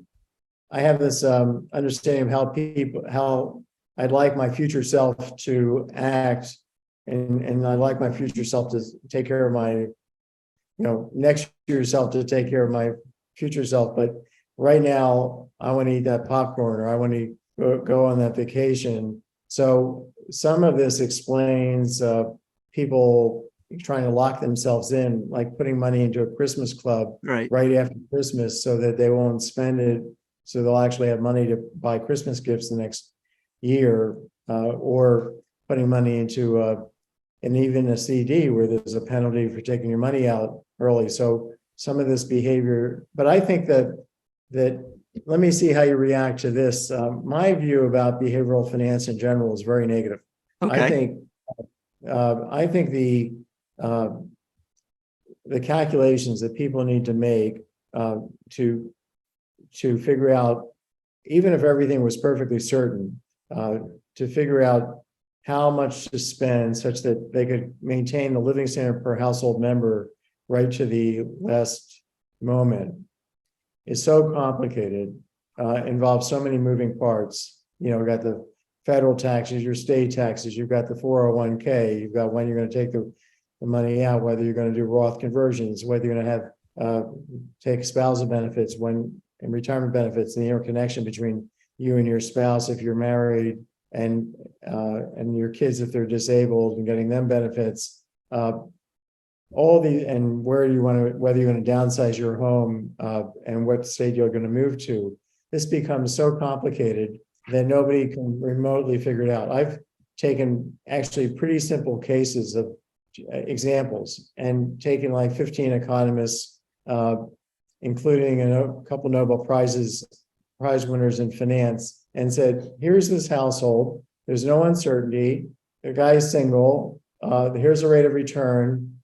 I have this understanding of how I'd like my future self to act, and I'd like my future self to take care of my, next year self to take care of my future self. But right now, I want to eat that popcorn, or I want to go on that vacation. So some of this explains people trying to lock themselves in, like putting money into a Christmas club right after Christmas so that they won't spend it. So they'll actually have money to buy Christmas gifts the next year, or putting money into and even a CD where there's a penalty for taking your money out early. So some of this behavior, but I think that let me see how you react to this. My view about behavioral finance in general is very negative. Okay. I think the calculations that people need to make to figure out, even if everything was perfectly certain, to figure out how much to spend such that they could maintain the living standard per household member right to the last moment is so complicated, involves so many moving parts. We've got the federal taxes, your state taxes, you've got the 401k, you've got when you're going to take the money out, whether you're going to do Roth conversions, whether you're going to have take spousal benefits and retirement benefits, and the interconnection between you and your spouse if you're married, and your kids if they're disabled, and getting them benefits. And whether you're going to downsize your home and what state you're going to move to. This becomes so complicated that nobody can remotely figure it out. I've taken actually pretty simple cases of examples and taken like 15 economists, including a couple Nobel prize winners in finance, and said, here's this household. There's no uncertainty. The guy's single. Here's the rate of return.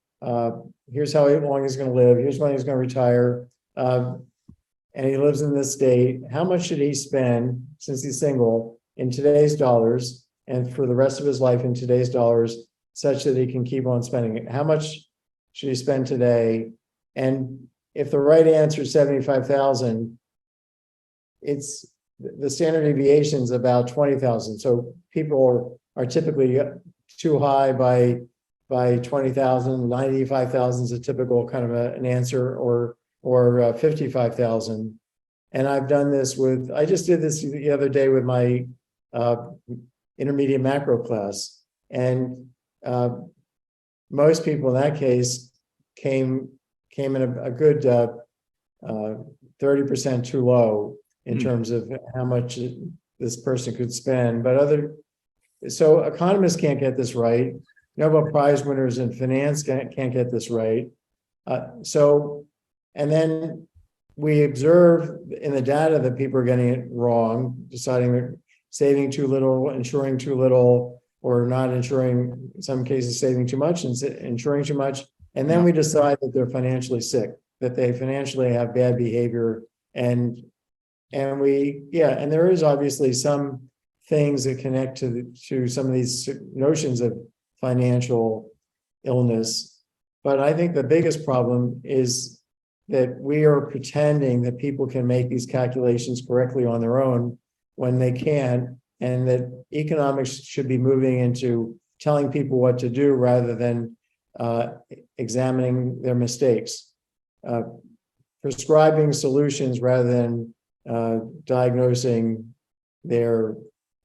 Here's how long he's going to live. Here's when he's going to retire. And he lives in this state. How much should he spend, since he's single, in today's dollars and for the rest of his life in today's dollars, such that he can keep on spending it? How much should he spend today? And if the right answer is 75,000, it's the standard deviation is about 20,000. So people are typically too high by 20,000. 95,000 is a typical kind of an answer, or 55,000. And I've done this with, I just did this the other day with my intermediate macro class. And most people in that case came in a good 30% too low in terms of how much this person could spend. But so economists can't get this right. Nobel Prize winners in finance can't get this right. And then we observe in the data that people are getting it wrong, deciding they're saving too little, insuring too little, or not insuring, in some cases saving too much and insuring too much. And then we decide that they're financially sick, that they financially have bad behavior. And there is obviously some things that connect to some of these notions of financial illness. But I think the biggest problem is that we are pretending that people can make these calculations correctly on their own when they can't, and that economics should be moving into telling people what to do rather than examining their mistakes, prescribing solutions rather than diagnosing their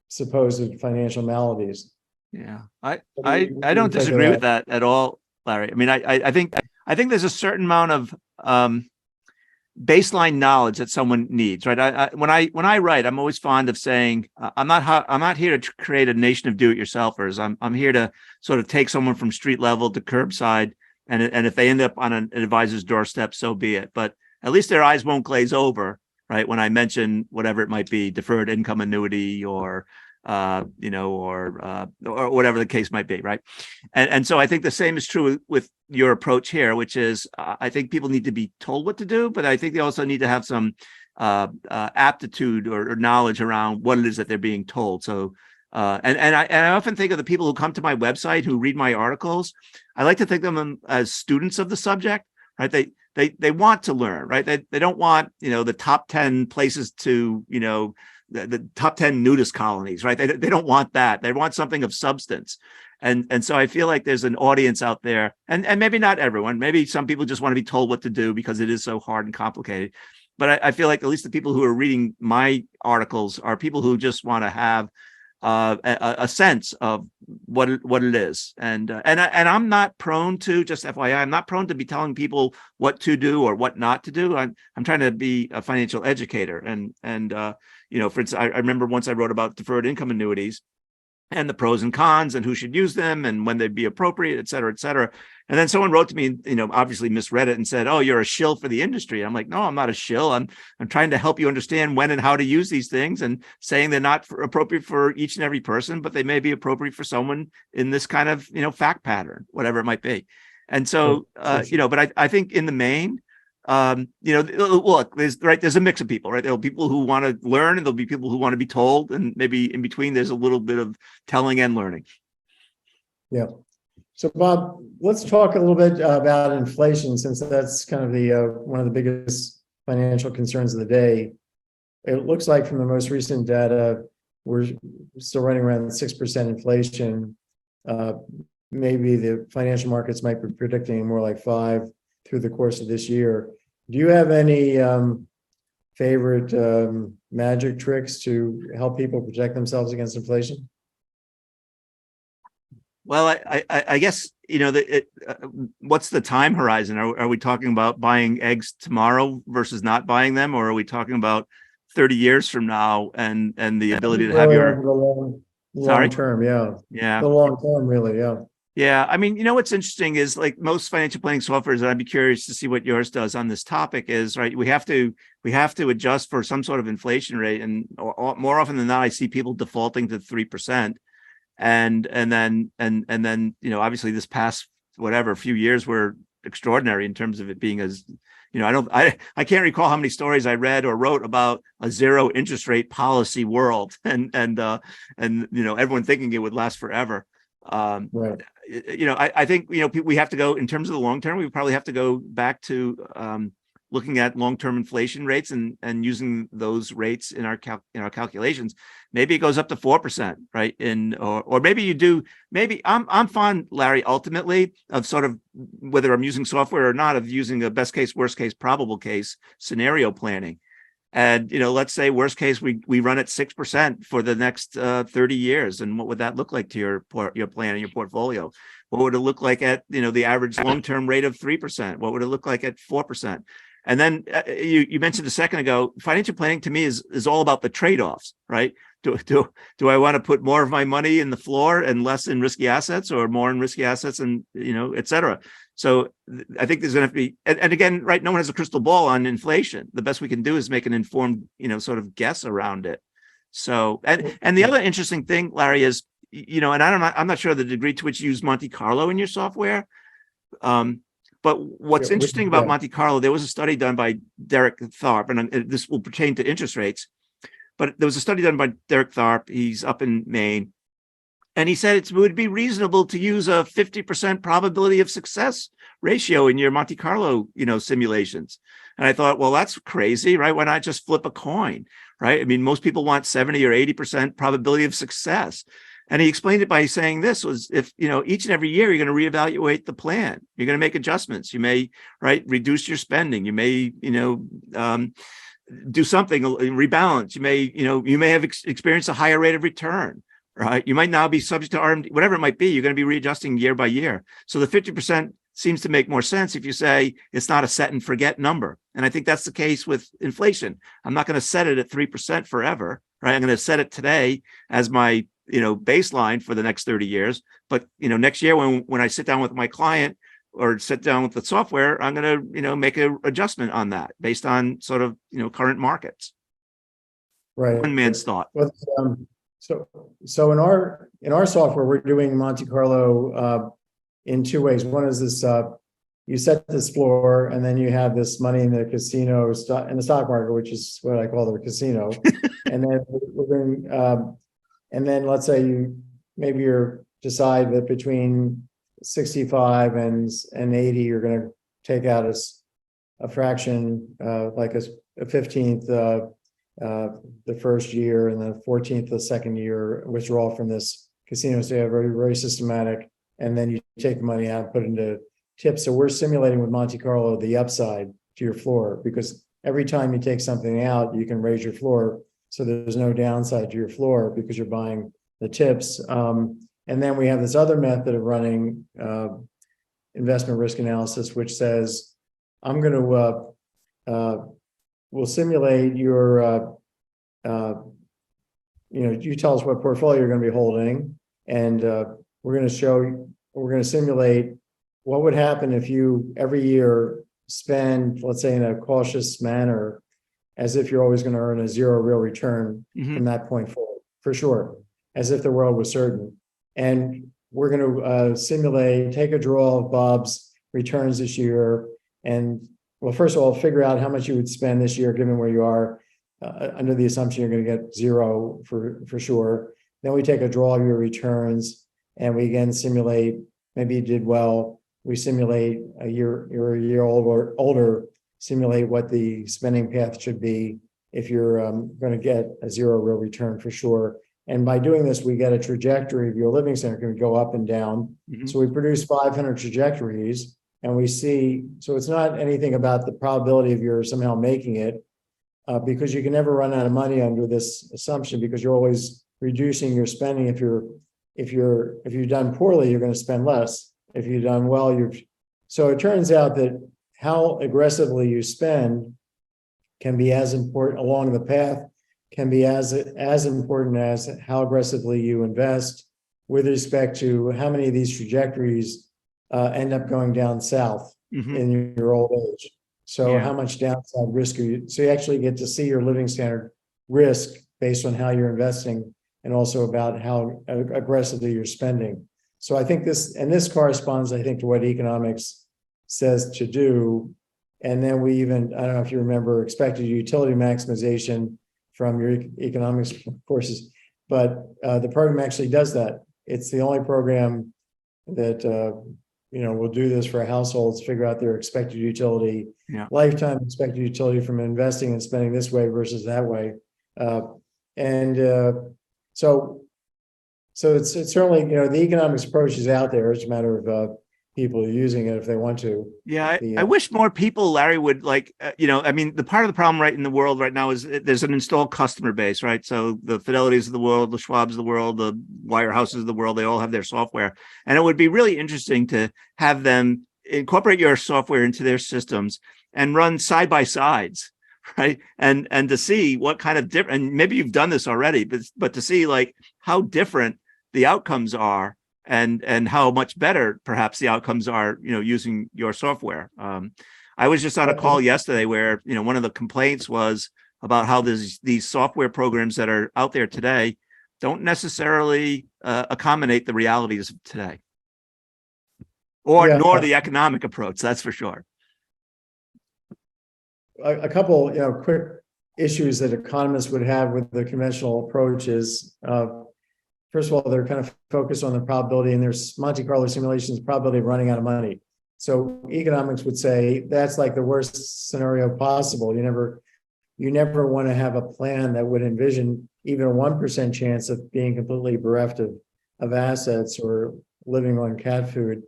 supposed financial maladies. Yeah, I don't disagree with that at all, Larry. I mean, I think there's a certain amount of baseline knowledge that someone needs, right? When I write, I'm always fond of saying I'm not here to create a nation of do-it-yourselfers. I'm here to sort of take someone from street level to curbside, and if they end up on an advisor's doorstep, so be it. But at least their eyes won't glaze over, right? When I mention whatever it might be, deferred income annuity or or whatever the case might be, right? And so I think the same is true with your approach here, which is I think people need to be told what to do, but I think they also need to have some aptitude or knowledge around what it is that they're being told. So I often think of the people who come to my website who read my articles. I like to think of them as students of the subject, right? They want to learn, right? They don't want the top 10 places to the top 10 nudist colonies, right? They don't want that. They want something of substance. And so I feel like there's an audience out there, and maybe not everyone, maybe some people just want to be told what to do because it is so hard and complicated. But I feel like at least the people who are reading my articles are people who just want to have a sense of what it is. And I'm not prone to, just FYI, I'm not prone to be telling people what to do or what not to do. I'm trying to be a financial educator. And for instance, I remember once I wrote about deferred income annuities and the pros and cons and who should use them and when they'd be appropriate, et cetera, et cetera. And then someone wrote to me, obviously misread it and said, "Oh, you're a shill for the industry." I'm like, "No, I'm not a shill. I'm trying to help you understand when and how to use these things, and saying they're not appropriate for each and every person, but they may be appropriate for someone in this kind of, fact pattern, whatever it might be." And so, but I think in the main, look, there's a mix of people, right? There'll be people who want to learn and there'll be people who want to be told. And maybe in between, there's a little bit of telling and learning. Yeah. So Bob, let's talk a little bit about inflation, since that's kind of the one of the biggest financial concerns of the day. It looks like from the most recent data, we're still running around 6% inflation. Maybe the financial markets might be predicting more like 5% through the course of this year. Do you have any favorite magic tricks to help people protect themselves against inflation? Well, I guess, what's the time horizon? Are we talking about buying eggs tomorrow versus not buying them? Or are we talking about 30 years from now and the ability to have your long term? Yeah. The long term, really. Yeah. Yeah. I mean, what's interesting is, like most financial planning softwares, and I'd be curious to see what yours does on this topic, is, right, we have to adjust for some sort of inflation rate. And more often than not, I see people defaulting to 3%. and then obviously this past few years were extraordinary in terms of it being as I can't recall how many stories I read or wrote about a zero interest rate policy world and everyone thinking it would last forever. Right. I think we have to go in terms of the long term. We probably have to go back to looking at long-term inflation rates and using those rates in our calculations. Maybe it goes up to 4%, right? Or maybe you do. Maybe I'm fond, Larry, ultimately of sort of whether I'm using software or not, of using a best case, worst case, probable case scenario planning. And let's say worst case we run at 6% for the next 30 years, and what would that look like to your plan and your portfolio? What would it look like at the average long-term rate of 3%? What would it look like at 4%? And then you mentioned a second ago, financial planning to me is all about the trade-offs, right? Do I want to put more of my money in the floor and less in risky assets, or more in risky assets and et cetera? So I think there's going to have to be, and again, right, no one has a crystal ball on inflation. The best we can do is make an informed, sort of guess around it. So, and the other interesting thing, Larry, is, and I'm not sure the degree to which you use Monte Carlo in your software. But what's interesting about Monte Carlo, there was a study done by Derek Tharp, and this will pertain to interest rates, but there was a study done by Derek Tharp. He's up in Maine. And he said it would be reasonable to use a 50% probability of success ratio in your Monte Carlo, simulations. And I thought, well, that's crazy, right? Why not just flip a coin, right? I mean, most people want 70 or 80% probability of success. And he explained it by saying this was, if, each and every year you're going to reevaluate the plan, you're going to make adjustments. You may, right, reduce your spending. You may, do something, rebalance. You may have experienced a higher rate of return. Right. You might now be subject to RMD, whatever it might be. You're going to be readjusting year by year. So the 50% seems to make more sense if you say it's not a set and forget number. And I think that's the case with inflation. I'm not going to set it at 3% forever. Right. I'm going to set it today as my, baseline for the next 30 years. But, next year when I sit down with my client or sit down with the software, I'm going to, make an adjustment on that based on sort of, current markets. Right. One man's thought. Well, so in our software, we're doing Monte Carlo in two ways. One is this: you set this floor, and then you have this money in the casino in the stock market, which is what I call the casino. And then we're going, and then let's say you decide that between 65 and 80, you're going to take out a fraction, like a 15th. The first year and the 14th the second year withdrawal from this casino. So you have very, very systematic, and then you take the money out and put it into tips. So we're simulating with Monte Carlo the upside to your floor, because every time you take something out, you can raise your floor. So there's no downside to your floor because you're buying the tips. And then we have this other method of running investment risk analysis, which says, I'm going to we'll simulate your, you tell us what portfolio you're going to be holding, and we're going to simulate what would happen if you every year spend, let's say in a cautious manner, as if you're always going to earn a zero real return from that point forward, for sure, as if the world was certain. And we're going to take a draw of Bob's returns this year, and well, first of all, figure out how much you would spend this year, given where you are, under the assumption you're going to get zero for sure. Then we take a draw of your returns, and we again simulate. Maybe you did well. We simulate you're a year older. Simulate what the spending path should be if you're going to get a zero real return for sure. And by doing this, we get a trajectory of your living center can go up and down. So we produce 500 trajectories. And we see, so it's not anything about the probability of your somehow making it, because you can never run out of money under this assumption, because you're always reducing your spending. If you've done poorly, you're going to spend less. If you've done well, so it turns out that how aggressively you spend can be as important along the path, can be as important as how aggressively you invest with respect to how many of these trajectories end up going down south in your old age. So how much downside risk are you? So you actually get to see your living standard risk based on how you're investing and also about how aggressively you're spending. So I think this corresponds, I think, to what economics says to do. And then we even, I don't know if you remember, expected utility maximization from your economics courses, but the program actually does that. It's the only program that will do this for households, figure out their expected utility, lifetime expected utility from investing and spending this way versus that way. So it's certainly, the economics approach is out there. It's a matter of people using it if they want to. Yeah, I wish more people, Larry, would the part of the problem right in the world right now is there's an installed customer base, right? So the Fidelities of the world, the Schwabs of the world, the Wirehouses of the world, they all have their software. And it would be really interesting to have them incorporate your software into their systems and run side by sides, right? And to see what kind of different, and maybe you've done this already, but to see like how different the outcomes are and how much better perhaps the outcomes are, using your software. I was just on a call yesterday where, one of the complaints was about how these software programs that are out there today don't necessarily accommodate the realities of today, nor the economic approach, that's for sure. A couple, quick issues that economists would have with the conventional approach is, first of all, they're kind of focused on the probability, and there's Monte Carlo simulations, probability of running out of money. So economics would say that's like the worst scenario possible. You never want to have a plan that would envision even a 1% chance of being completely bereft of assets or living on cat food.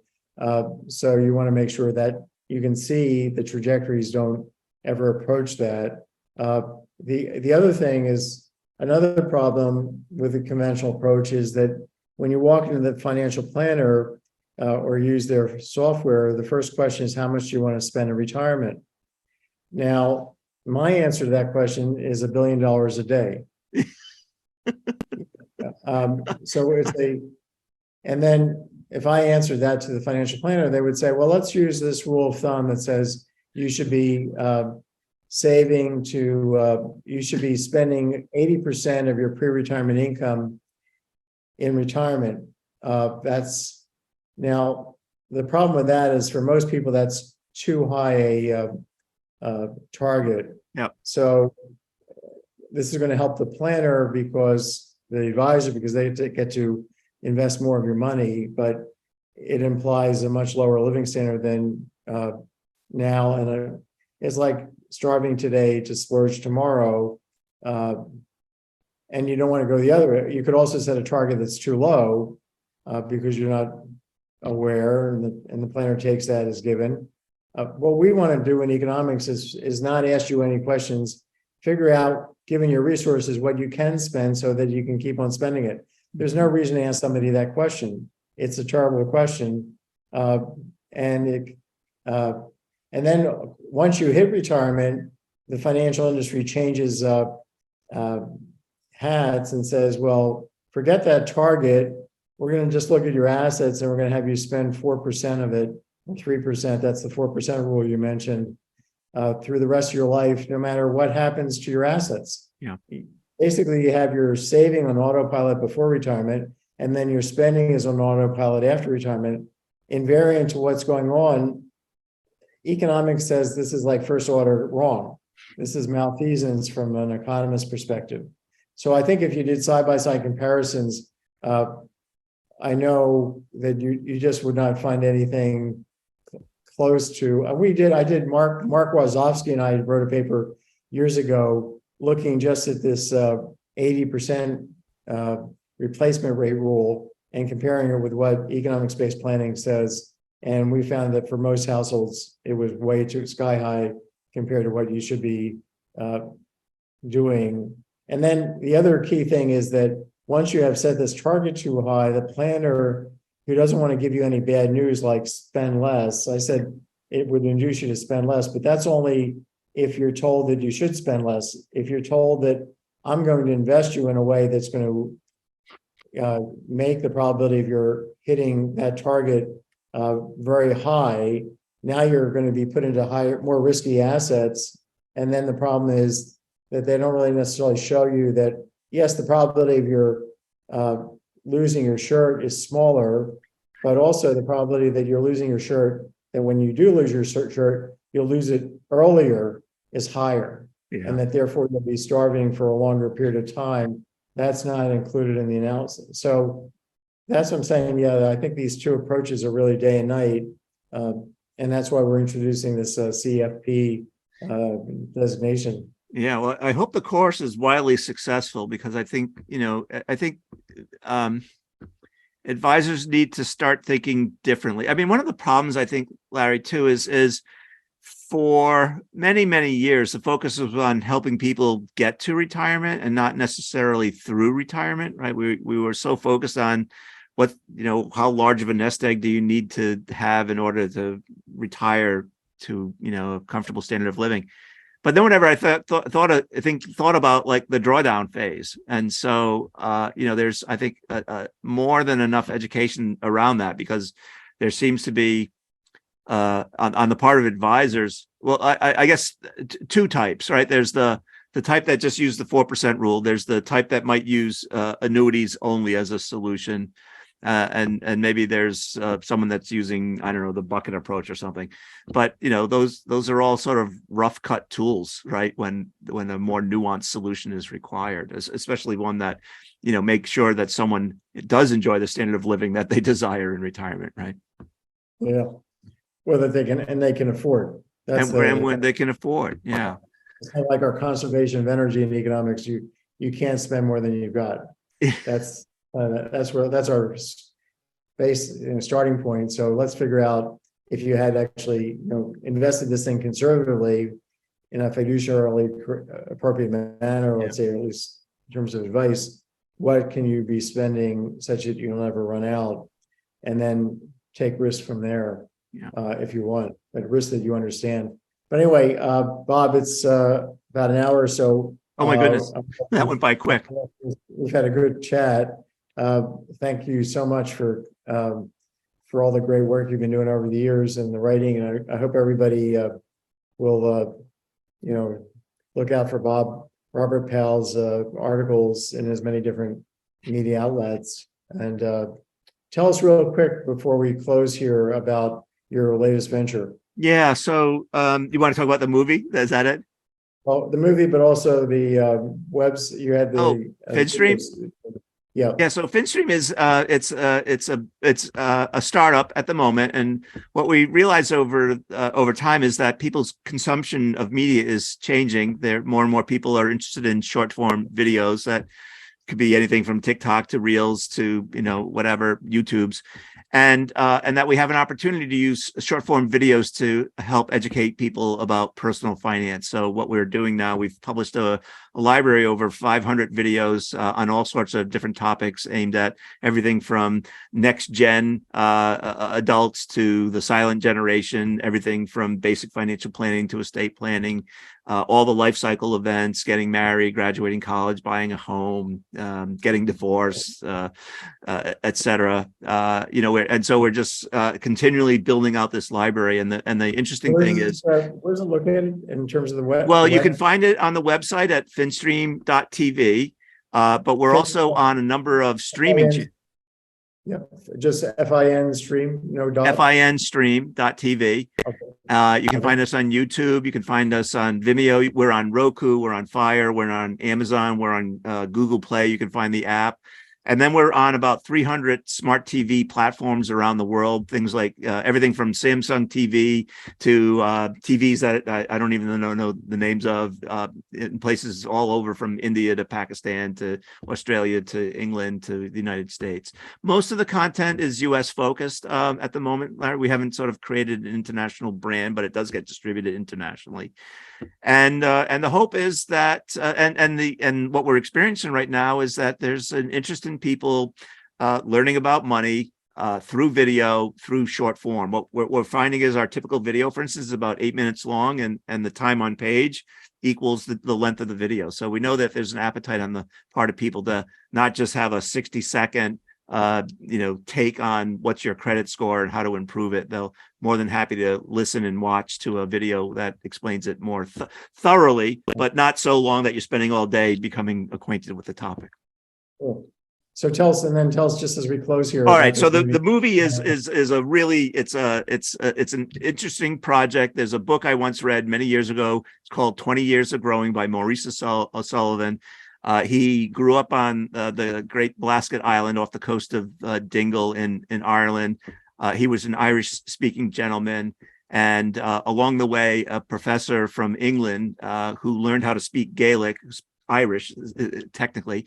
So you want to make sure that you can see the trajectories don't ever approach that. The other thing is, another problem with the conventional approach is that when you walk into the financial planner or use their software, the first question is, how much do you want to spend in retirement? Now, my answer to that question is $1 billion a day. And then if I answered that to the financial planner, they would say, well, let's use this rule of thumb that says you should be you should be spending 80% of your pre-retirement income in retirement. That's now the problem with that is for most people, that's too high a target. Yep. So this is going to help the planner because the advisor, because they get to invest more of your money, but it implies a much lower living standard than now. And it's like starving today to splurge tomorrow. And you don't want to go the other way. You could also set a target that's too low because you're not aware, and the planner takes that as given. What we want to do in economics is not ask you any questions. Figure out, given your resources, what you can spend so that you can keep on spending it. There's no reason to ask somebody that question. It's a terrible question. And then once you hit retirement, the financial industry changes hats and says, well, forget that target. We're going to just look at your assets and we're going to have you spend 4% of it, 3%. That's the 4% rule you mentioned, through the rest of your life, no matter what happens to your assets. Yeah. Basically, you have your saving on autopilot before retirement, and then your spending is on autopilot after retirement. Invariant to what's going on, economics says this is like first order wrong. This is malfeasance from an economist perspective. So I think if you did side-by-side comparisons, I know that you just would not find anything close to. I did. Mark Wazowski and I wrote a paper years ago looking just at this 80% replacement rate rule and comparing it with what economics-based planning says. And we found that for most households, it was way too sky high compared to what you should be doing. And then the other key thing is that once you have set this target too high, the planner who doesn't want to give you any bad news like spend less, I said it would induce you to spend less, but that's only if you're told that you should spend less. If you're told that I'm going to invest you in a way that's going to make the probability of your hitting that target very high, now you're going to be put into higher, more risky assets. And then the problem is that they don't really necessarily show you that, yes, the probability of your losing your shirt is smaller, but also the probability that you're losing your shirt, that when you do lose your shirt, you'll lose it earlier is higher. Yeah. And that therefore you'll be starving for a longer period of time. That's not included in the analysis. So that's what I'm saying. Yeah, I think these two approaches are really day and night. And that's why we're introducing this CFP designation. Yeah, well, I hope the course is wildly successful, because I think, advisors need to start thinking differently. I mean, one of the problems, I think, Larry, too, is for many, many years, the focus was on helping people get to retirement and not necessarily through retirement, right? We were so focused on what, how large of a nest egg do you need to have in order to retire to, a comfortable standard of living. But then whenever I thought about like the drawdown phase. And so, there's, I think, more than enough education around that, because there seems to be, on the part of advisors, well, I guess two types, right? There's the type that just use the 4% rule. There's the type that might use annuities only as a solution. And maybe there's someone that's using, I don't know, the bucket approach or something. But those are all sort of rough cut tools, right? When a more nuanced solution is required, especially one that makes sure that someone does enjoy the standard of living that they desire in retirement, right? Yeah, whether they can afford. And when they can afford, yeah. It's kind of like our conservation of energy in economics. You can't spend more than you've got. That's our base starting point. So let's figure out if you had actually invested this thing conservatively in a fiduciarily appropriate manner, let's say, at least in terms of advice, what can you be spending such that you'll never run out, and then take risk from there. If you want, but risk that you understand. But anyway, Bob, it's about an hour or so. Oh my goodness, that went by quick. We've had a good chat. Thank you so much for all the great work you've been doing over the years and the writing. And I hope everybody will look out for Robert Powell's articles in as many different media outlets. And tell us real quick before we close here about your latest venture. Yeah. So you want to talk about the movie? Is that it? Well, the movie, but also the webs. You had the FinStream. Yeah. So FinStream is it's a startup at the moment, and what we realize over time is that people's consumption of media is changing. More and more people are interested in short form videos that could be anything from TikTok to Reels to whatever, YouTube's. And that we have an opportunity to use short form videos to help educate people about personal finance. So what we're doing now, we've published a library over 500 videos on all sorts of different topics aimed at everything from next gen adults to the silent generation, everything from basic financial planning to estate planning, all the life cycle events, getting married, graduating college, buying a home, getting divorced, etc. And so we're just continually building out this library. And the interesting thing is, where's it located in terms of the web? Well, you can find it on the website at finstream.tv, but we're also on a number of streaming. Yeah, just FIN stream, no dot. finstream.tv. Okay. You can find us on YouTube. You can find us on Vimeo. We're on Roku. We're on Fire. We're on Amazon. We're on Google Play. You can find the app. And then we're on about 300 smart TV platforms around the world, things like everything from Samsung TV to TVs that I don't even know the names of, in places all over from India to Pakistan to Australia to England to the United States. Most of the content is US focused at the moment, Larry. We haven't sort of created an international brand, but it does get distributed internationally. And the hope is that and what we're experiencing right now is that there's an interest in people learning about money through video, through short form. What we're finding is our typical video, for instance, is about 8 minutes long, and the time on page equals the length of the video. So we know that there's an appetite on the part of people to not just have a 60-second take on what's your credit score and how to improve it. They'll more than happy to listen and watch to a video that explains it more thoroughly, but not so long that you're spending all day becoming acquainted with the topic. Cool. So tell us, and then tell us just as we close here. All about right. So this the movie Uh, is a really it's an interesting project. There's a book I once read many years ago. It's called 20 Years of Growing by Muiris Ó Súileabháin. He grew up on the Great Blasket Island off the coast of Dingle in Ireland. He was an Irish-speaking gentleman, and along the way, a professor from England who learned how to speak Gaelic, Irish technically,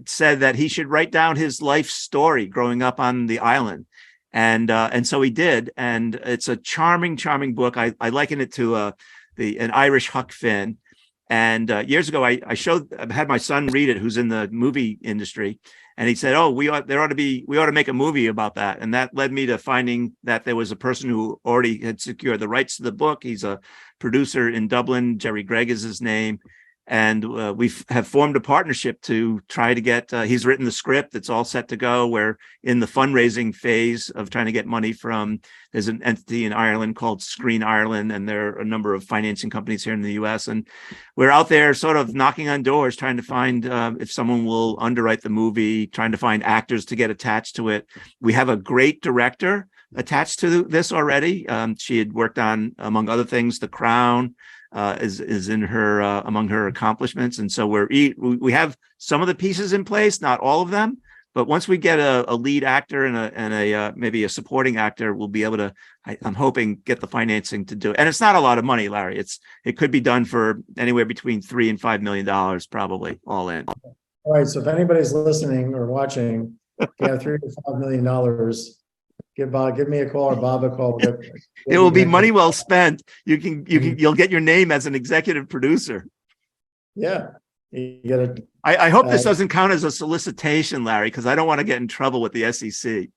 said that he should write down his life story growing up on the island. And so he did. And it's a charming book. I liken it to an Irish Huck Finn. And years ago, I had my son read it, who's in the movie industry. And he said, "Oh, we ought to make a movie about that." And that led me to finding that there was a person who already had secured the rights to the book. He's a producer in Dublin. Jerry Gregg is his name. And we have formed a partnership to try to get, he's written the script. It's all set to go. We're in the fundraising phase of trying to get money from, there's an entity in Ireland called Screen Ireland, and there are a number of financing companies here in the US. And we're out there sort of knocking on doors, trying to find if someone will underwrite the movie, trying to find actors to get attached to it. We have a great director attached to this already. She had worked on, among other things, The Crown, is in her among her accomplishments, and so we have some of the pieces in place, not all of them, but once we get a lead actor and a maybe a supporting actor, we'll be able to, I'm hoping, get the financing to do it. And it's not a lot of money, Larry. It could be done for anywhere between $3 and $5 million, probably all in. All right. So if anybody's listening or watching, if you have $3 to $5 million, give me a call or Bob a call. It will be money well spent. You'll get your name as an executive producer. Yeah. You get it. I hope this doesn't count as a solicitation, Larry, because I don't want to get in trouble with the SEC.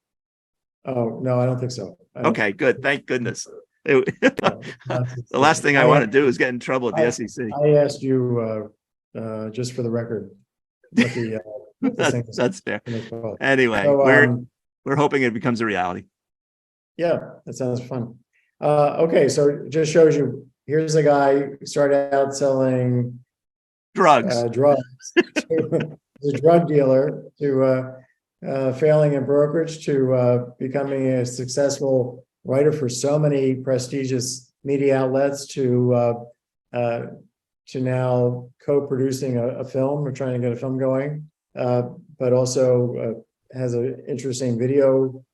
Oh, no, I don't think so. Okay, good. Thank goodness. The last thing I want to do is get in trouble with the SEC. I asked you just for the record. That's fair. Anyway, so, we're hoping it becomes a reality. Yeah, that sounds fun. Okay, so it just shows you, here's a guy who started out selling drugs. He's a drug dealer to failing in brokerage to becoming a successful writer for so many prestigious media outlets to now co-producing a film. We're trying to get a film going, but also has an interesting video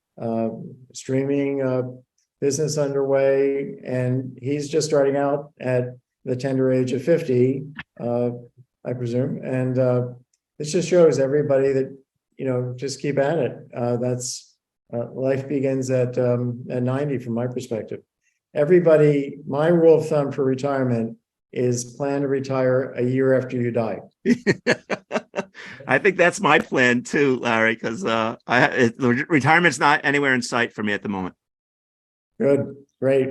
streaming business underway, and he's just starting out at the tender age of 50, I presume. And this just shows everybody that, just keep at it. That's life begins at 90 from my perspective. Everybody, my rule of thumb for retirement is plan to retire a year after you die. I think that's my plan too, Larry, because retirement's not anywhere in sight for me at the moment. Good, great.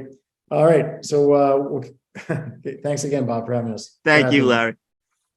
All right. So thanks again, Bob, for having us. Thank you, Larry.